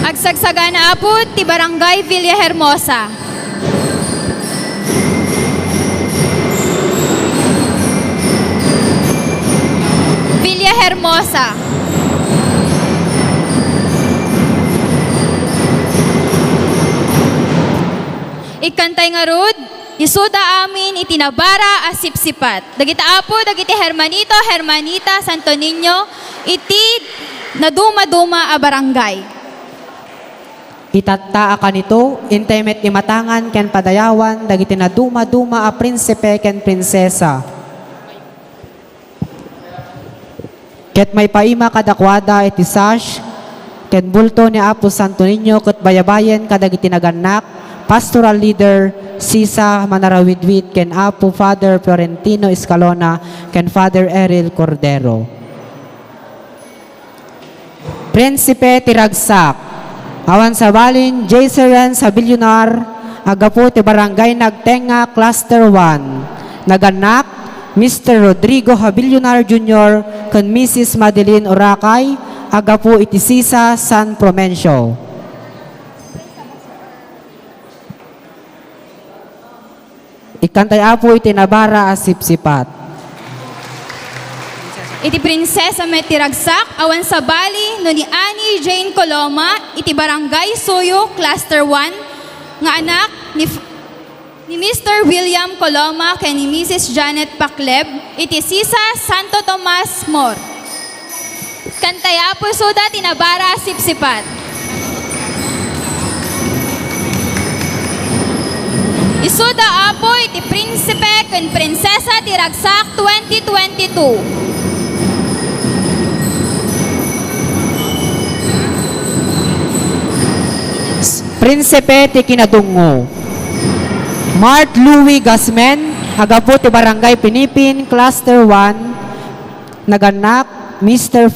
Agsagsagana apo ti barangay Villahermosa. Villahermosa. Ikantay nga rod, isuda amin itinabara asipsipat. Dagita apo, dagiti Hermanita, Santo Niño, iti naduma-duma a barangay. Itatta kanito, intimet imatangan ken padayawan, dagiti na duma-duma a prinsipe ken prinsesa. Ket may paima kadakwada iti sash, ken bulto ni Apo Santo Niño ket bayabayen kadagiti naganak, pastoral leader, Sisa Manarawidwid, ken Apo Father Florentino Escalona, ken Father Eril Cordero. Prinsipe Tiragsak, awan sa balin, J. Seren sa Bilyonar, agapo ti barangay Nagtenga, Cluster 1. Naganak, Mr. Rodrigo Habilyonar Jr. kan Mrs. Madeline Orakay, agapo iti Sisa, San Promencio. Ikantay apo iti nabara asipsipat. Iti prinsesa met tiragsak, awan sa bali, no ni Annie Jane Coloma, iti barangay Suyo, Cluster 1, nga anak ni Mr. William Coloma, ken ni Mrs. Janet Pakleb, iti Sisa, Santo Tomas More. Kantaya po suda, tinabara, sipsipat. Isuda apo, iti prinsipe, ken prinsesa tiragsak 2022. Prinsipe ti kinadungo. Mart Louis Gasmen, agapo ti barangay Pinipin, Cluster 1. Naganak, Mr.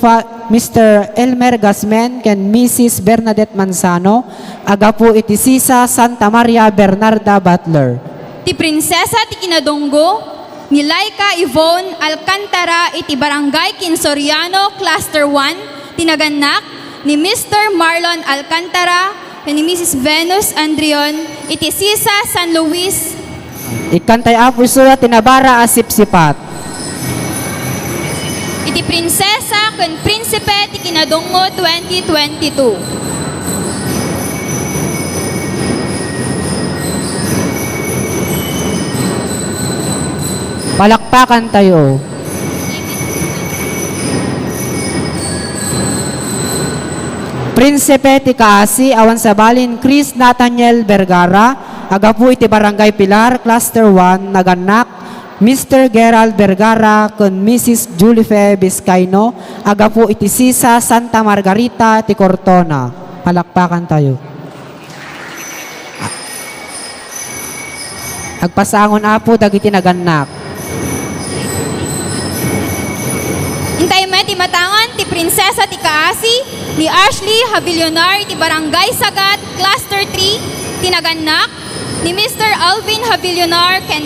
Elmer Gasmen ken Mrs. Bernadette Manzano, agapo iti Sisa, Santa Maria Bernarda Butler. Ti prinsesa ti kinadunggo, ni Laika Yvonne Alcantara iti barangay Kinsoriano, Cluster 1, tinaganak ni Mr. Marlon Alcantara, ken ni Mrs. Venus Andrion, iti Sisa San Luis. Ikantay apo suda tinabara a sipsipat. Iti prinsesa ken prinsipe ti kinadongo 2022. Palakpakan tayo. Prinsipe ti Kaasi awan sa balin Chris Nathaniel Vergara, agapu iti Barangay Pilar, Cluster 1, naganak Mr. Gerald Vergara kun Mrs. Julife Vizcaino, agapu iti Sisa Santa Margarita ti Cortona. Palakpakan tayo. Agpasangon apo dagiti naganak. Intay met ti matangan ti prinsesa ti Kaasi ni Ashley Havillonar ti Barangay Sagat, Cluster 3, tinaganak ni Mr. Alvin Havillonar ken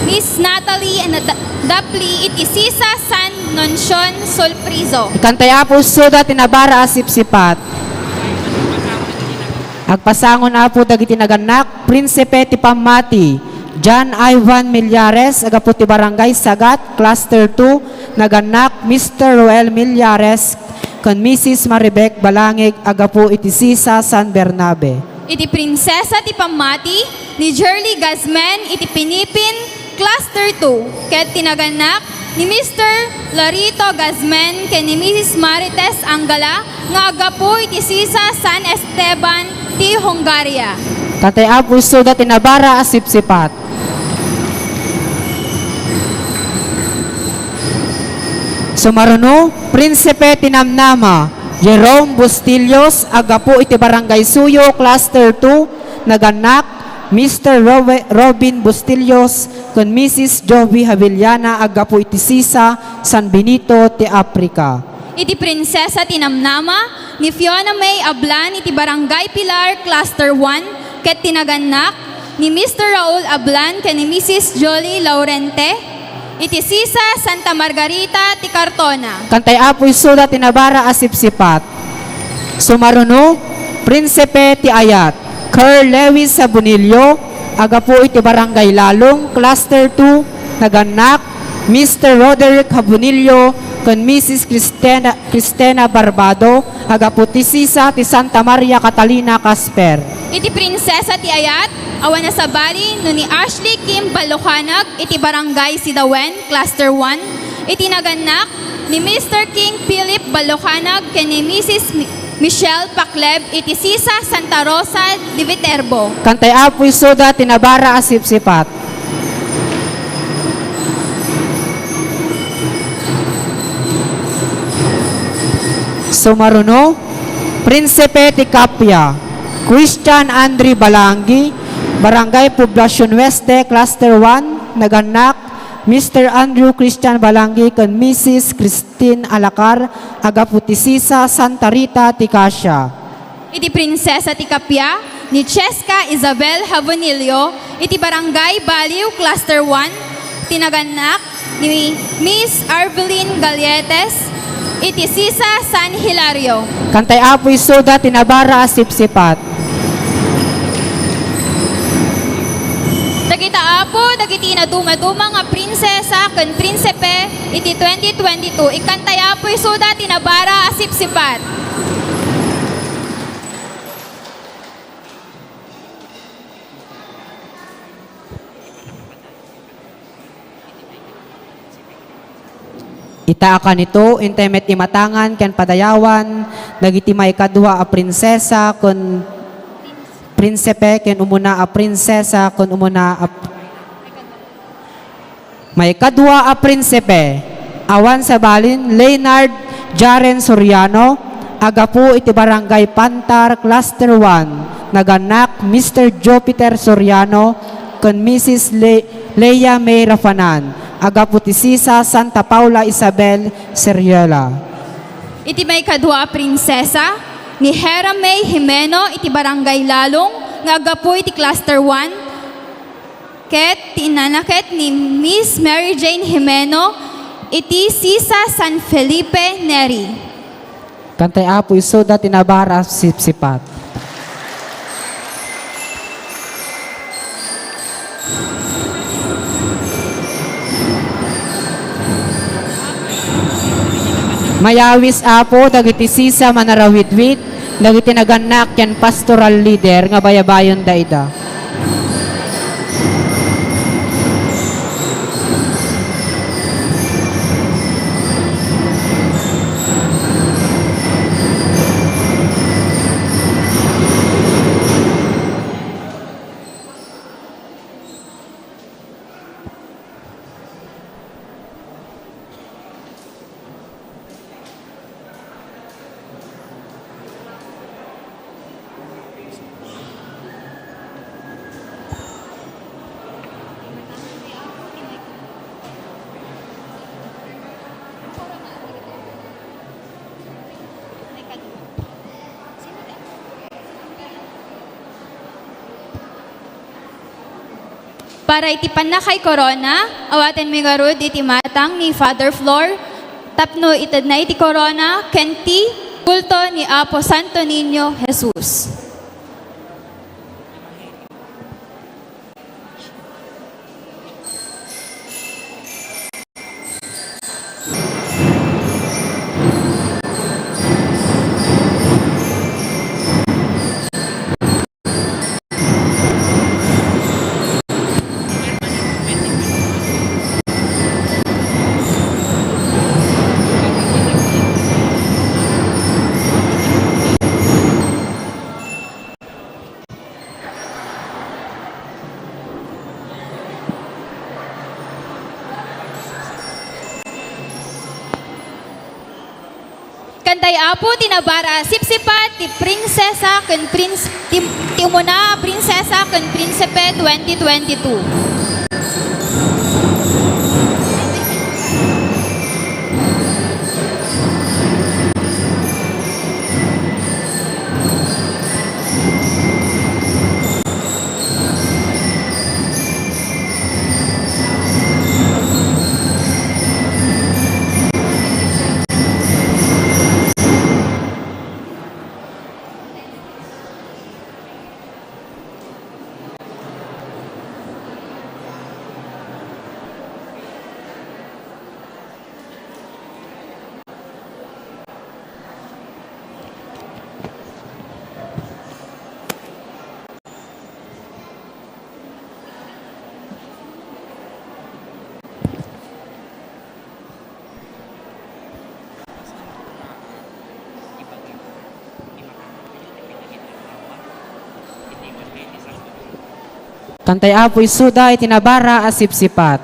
Miss Natalie and Dapli iti Sisa San Noncion, Sulprizo. Ikantay apo suda tinabara a sipsipat. Agpasangon apo dagiti naganak Prinsipe ti Pamati John Ivan Millares, agapu ti Barangay Sagat, Cluster 2, naganak Mr. Roel Millares kon Mrs. Maribek Balangig, agapu iti Sisa San Bernabe. Iti prinsesa ti Pamati ni Jerly Gazmen iti Pinipin, Cluster 2, ket tinaganak ni Mr. Larito Gazmen ken ni Mrs. Marites Angala nga agapu iti Sisa San Esteban ti Hungaria. Katay apo suda tinabara a sipsipat. Sumaruno, Prinsipe Tinamnama, Jerome Bustillos, agapu iti Barangay Suyo, Cluster 2, naganak Mr. Robin Bustillos, kun Mrs. Jovi Havillana, agapu iti Sisa San Benito, ti Africa. Iti prinsesa tinamnama ni Fiona May Ablan iti Barangay Pilar, Cluster 1, ket tinaganak ni Mr. Raul Ablan ken ni Mrs. Jolie Laurente, iti Sisa Santa Margarita ti Cartona. Kantay apoy suda tinabara a sipsipat. Sumaruno, Prinsipe ti Ayat, Kerr Lewis Sabunillo, agapu iti Barangay Lalong, Cluster 2, naganak Mr. Roderick Habunillo kon Mrs. Cristina Barbado, agapu ti Sisa ti Santa Maria Catalina Casper. Iti prinsesa ti Ayat, awan na sa bali no ni Ashley Kim Balocanag, iti Barangay Sidawen, Cluster 1, iti naganak ni Mr. King Philip Balocanag ken ni Mrs. Michelle Pacleb, iti Sisa Santa Rosa de Viterbo. Kantay apoy suda tinabara a sipsipat. Sumaruno, Prinsipe ti Capia, Christian Andri Balangi, Barangay Poblacion Weste, Cluster 1, naganak Mr. Andrew Christian Balangi kon Mrs. Christine Alacar, agapu ti Sisa Santa Rita ti Cassia. Iti prinsesa ti Kapya ni Cheska Isabel Havonilio, iti Barangay Baliw, Cluster 1, tinaganak ni Miss Arveline Galietes, iti Sisa San Hilario. Kantay apoy suda tinabara a sipsipat. Dagita apo, dagiti na dumaduma nga prinsesa ken prinsipe, iti 2022, ikantay apoy suda tinabara a sipsipat. Itaakan nito, intemet imatangan, ken padayawan, dagiti may kadwa a prinsesa, kun prinsipe, ken umuna a prinsesa, kun umuna a may kadwa a prinsipe, awan sa balin, Leonard Jaren Soriano, agapu iti Barangay Pantar, Cluster 1, naganak Mr. Jupiter Soriano, kun Mrs. Leia May Rafanan, agapu ti Sisa Santa Paula Isabel Seriola. Iti may kadwa a prinsesa ni Hera May Jimeno, iti Barangay Lalong, nga agapu iti Cluster 1, ket tinanaket ni Miss Mary Jane Jimeno, iti Sisa San Felipe Neri. Kantay apo isoda tinabara sipsipat. Mayawis apo dagiti sisa manarawidwid dagiti naganak ken pastoral leader nga bayabayon daida. Para iti panakay corona, awaten mi garud iti matang ni Father Flor, tapno itad na iti corona, kenti kulto ni Apo Santo Niño Jesus. Kantay apo tinabara sipsipat ti prinsesa ken ti umuna prinsesa ken prinsipe 2022. Kantay apo isuda itinabara a sipsipat.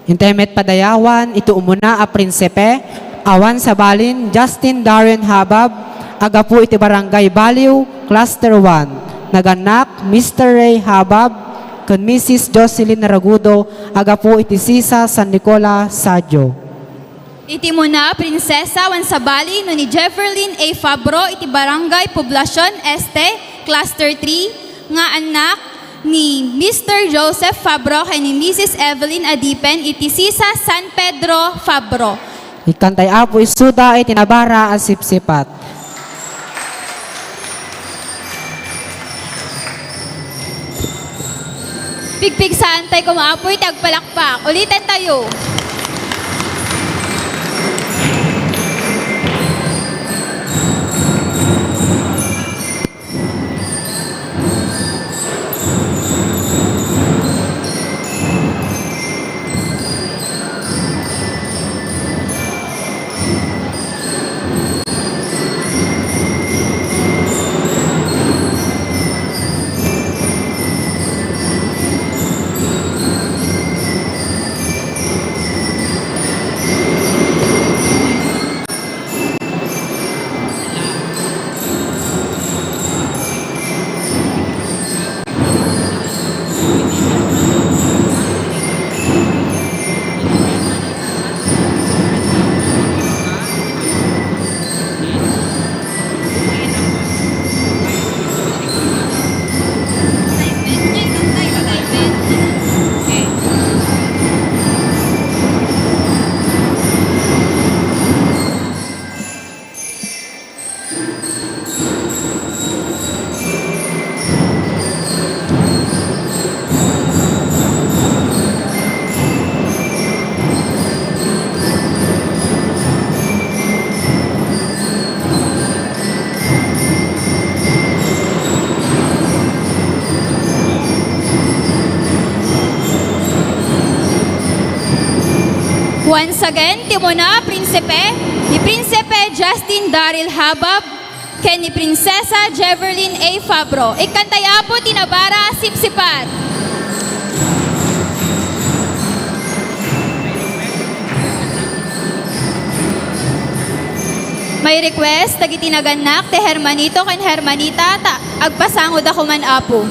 Hintemet padayawan, ito umuna a prinsipe, awan sa balin, Justin Darren Habab, agapu iti Barangay Baliw, Cluster 1. Naganak, Mr. Ray Habab, kun Mrs. Jocelyn Ragudo, agapu iti Sisa San Nicola, Sadyo. Iti muna prinsesa wan sa bali no ni Jefferlyn A. Fabro iti Barangay Poblacion Este, Cluster 3, nga anak ni Mr. Joseph Fabro kay ni Mrs. Evelyn Adipen iti Sisa San Pedro Fabro. Ikantay apo isuda itinabara a sipsipat. Pigpig saan tayo kumaapoy tagpalakpak. Ulitin tayo. Once again, Timona, Prinsipe, ni Prinsipe Justin Daryl Habab, ken ni Prinsesa Jeverlyn A. Fabro. Ikantaya po tinabara sipsipat. May request, dagiti naganak, te Hermanito ken Hermanita, agpasangod ako man apo.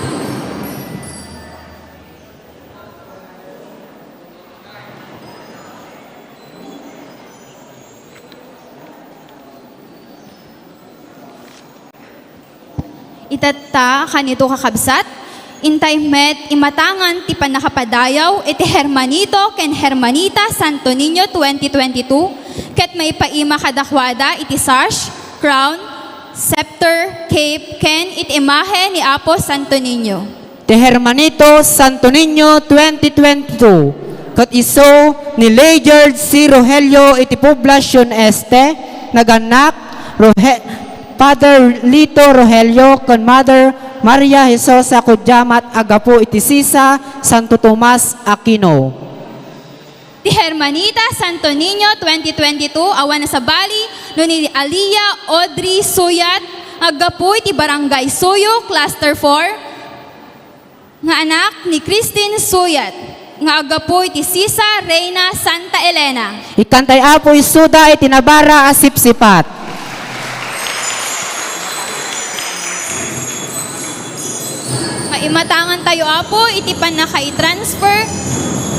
Itata kanito kakabsat, intay met imatangan ti panakapadayaw iti Hermanito ken Hermanita Santo Niño 2022 ket may paima kadakwada iti sash, crown, scepter, cape ken iti imahe ni Apo Santo Niño. Ti Hermanito Santo Niño 2022. Kat iso ni Ledyard C. Rogelio iti Poblacion Este, naganak, Father Lito Rogelio con Mother Maria Jesosa Kudyamat Agapo iti Sisa Santo Tomas Aquino. Ti Hermanita Santo Niño 2022 awan na sa Bali no ni Aliyah Audrey Suyat agapo iti Barangay Suyo Cluster 4 nga anak ni Christine Suyat nga agapo iti Sisa Reina Santa Elena. Ikantay apo isuda iti nabara asipsipat. Imatangan tayo apo, iti pan na transfer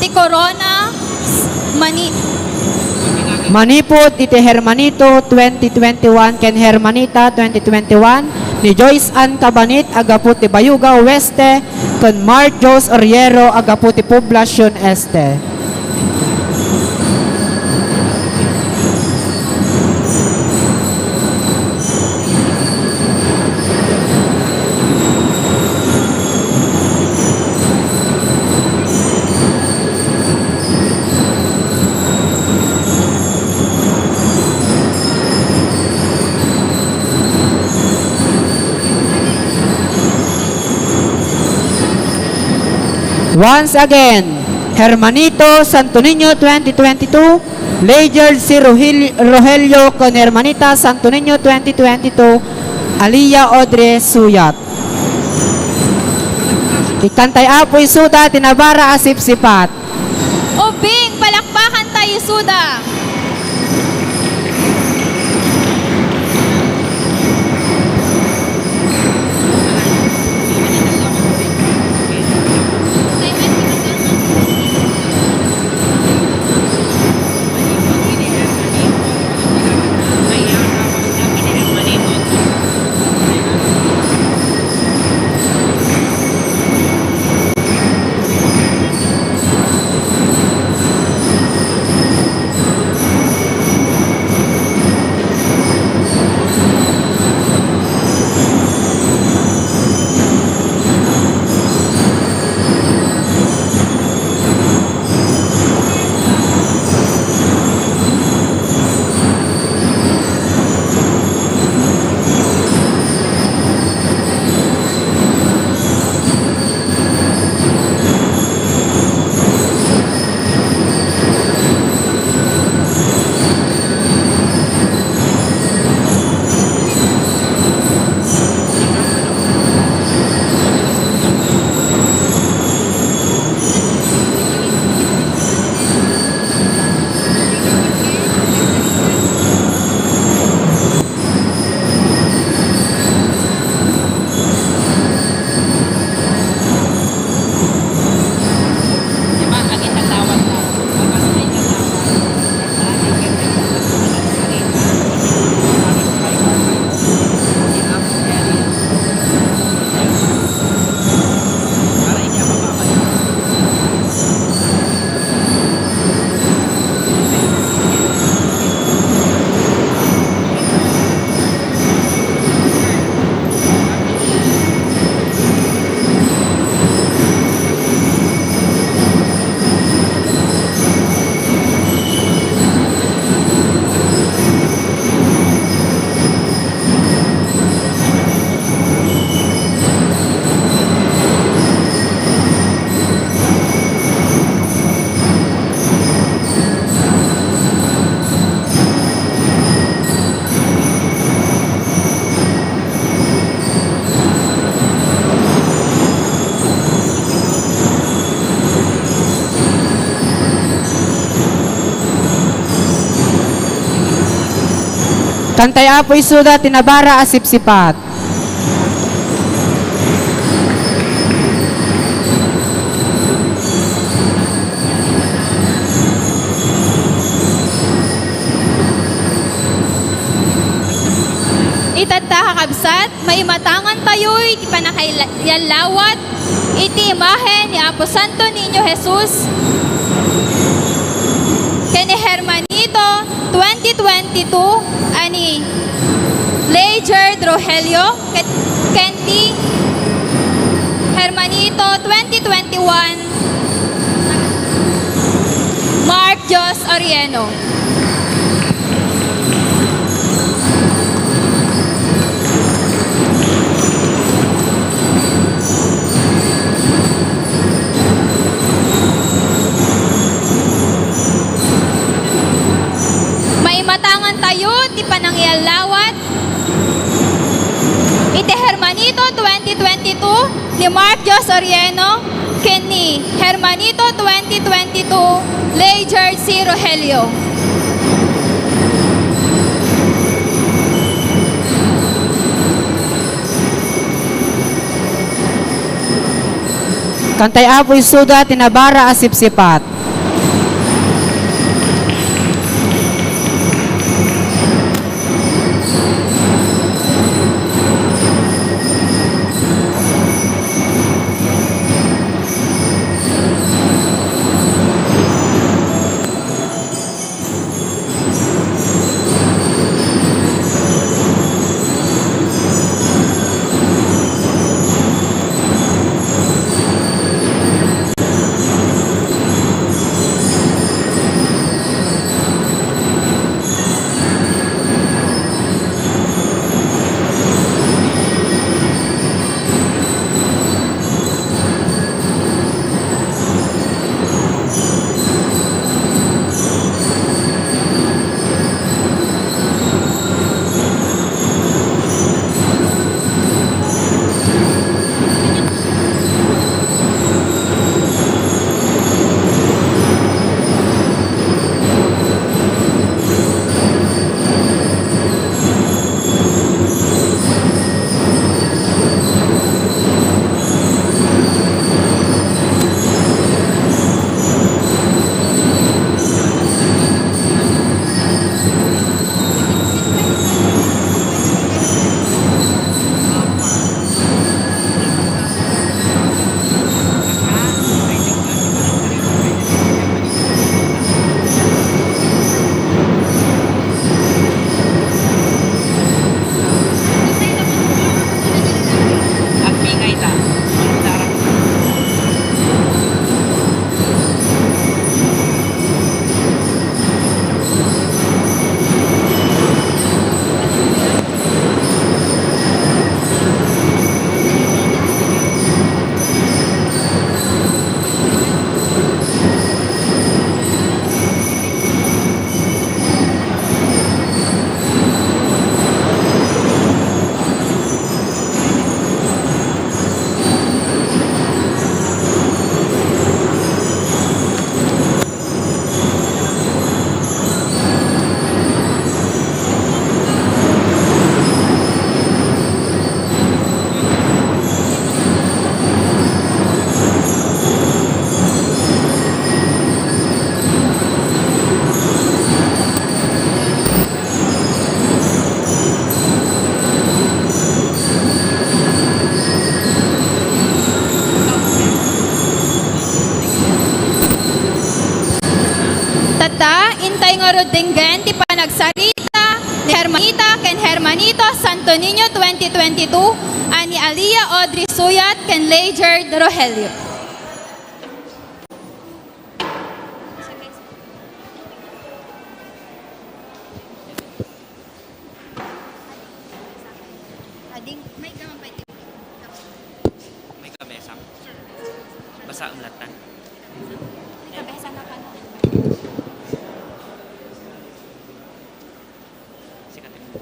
ti Corona, Manipot iti Hermanito 2021 ken Hermanita 2021 ni Joyce Ann Cabanit agapo ti Bayuga Oeste ken Mark Jos Oriero agapo ti Poblacion Este. Once again, Hermanito Santo Niño 2022, Ledyard C. Rogelio con Hermanita Santo Niño 2022, Aliyah Audrey Suyat. Ikantay apo isuda tinabara asipsipat. Ubing, palakpakan tayo suda. Kantay apoy suda tinabara asipsipat. Itata kakabsat, maimatangan tayo'y iti panakayalalawat, iti imahe ni Apo Santo Niño Jesus, kene Hermanito 2022, ani Leger Rogelio, kenti Hermanito 2021, Mark Jos Orieno. Maimatangan tayo, ti panangyalawat. Iti Hermanito 2022 ni Mark Jos Orieno, ken ni Hermanito 2022 Leger C. Rogelio. Kantay apoy suda tinabara asipsipat. intay nga rodenggen ti panagsarita ni Hermanita ken Hermanito Santo Niño 2022 ani Alia Audrey Suyat ken Leger Rogelio. May kabesang. Basa ang latan. Sikatin mo.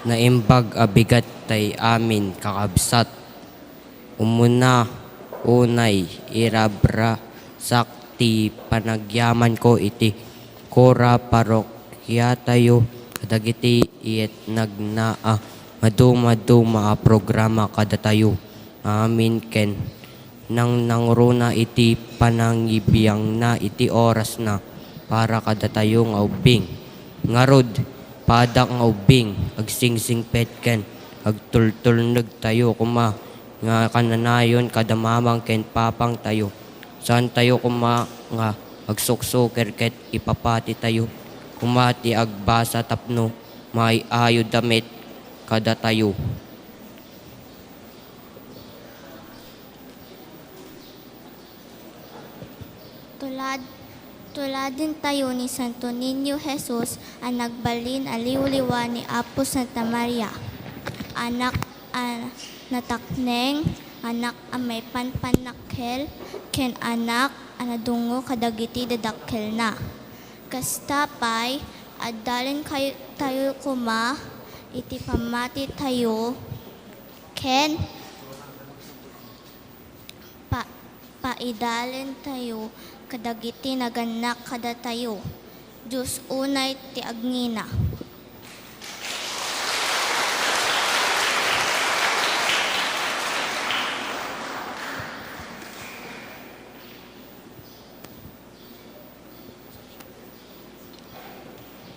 Naimbag abigat tay amin kakabsat. Umuna unay irabra sakti panagyaman ko iti kora parokya tayo kadagiti iet nagnaa maduma a programa kada tayo. Amin ken nang nangruna iti panangibiyang na iti oras na para kada tayo nga ubing. Ngarod, padak nga ubing, agsingsing petken, agtultulnag tayo kuma, nga kananayon kada mamang ken papang tayo. Saan tayo kuma nga agsuksuker ket ipapati tayo, kumati agbasa tapno, may ayo damit kada tayo. Tuladin tayo ni Santo Niño Jesus ang nagbalin aliw-liwa ni Apo Santa Maria. Anak natakneng, anak may panpanakkel, ken anak anadungo kadagiti dadakkel na. Kastapay, adalin kayo tayo kuma, iti pamati tayo, ken paidalin tayo, kadagiti naganak kada tayo. Diyos unay ti agngina.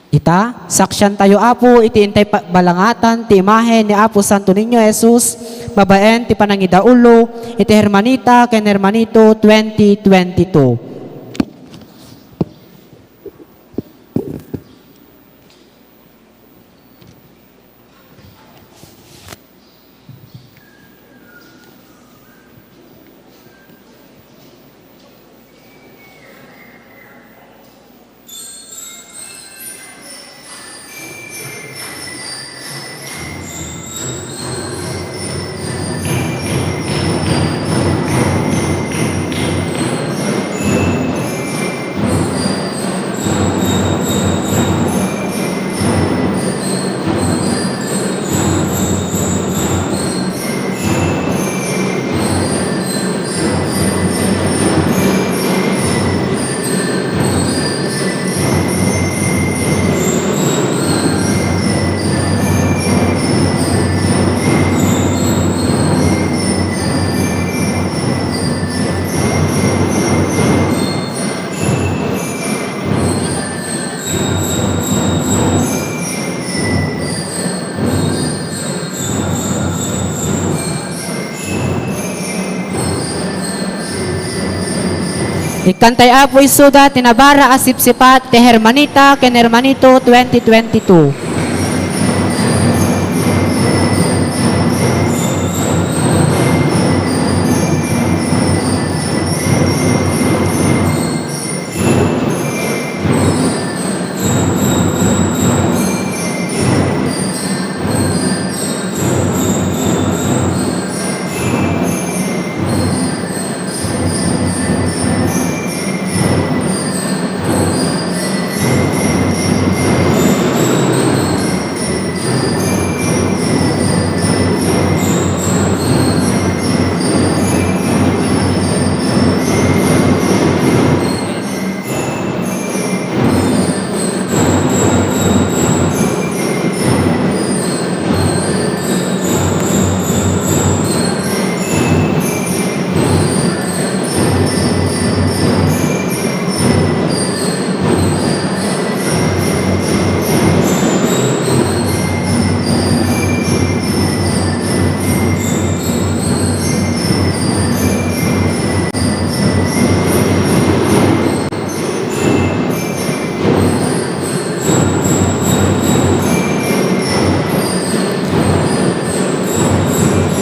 Ita, saksyan tayo Apo, iti intay balangatan, ti imahe ni Apo Santo Niño Jesus, babaen ti panangidaulo, iti Hermanita ken Hermanito 2022. Ikantay Apo isuda, tinabara asipsipat, te Hermanita, ken Hermanito 2022.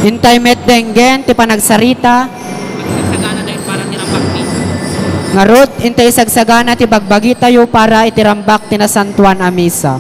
Hintay met denggen, ti panagsarita. Magsasagana dahil para tinambak ni. Ngarot, hintay sagsagana ti bagbagi tayo para itirambak ti nasantuan a misa.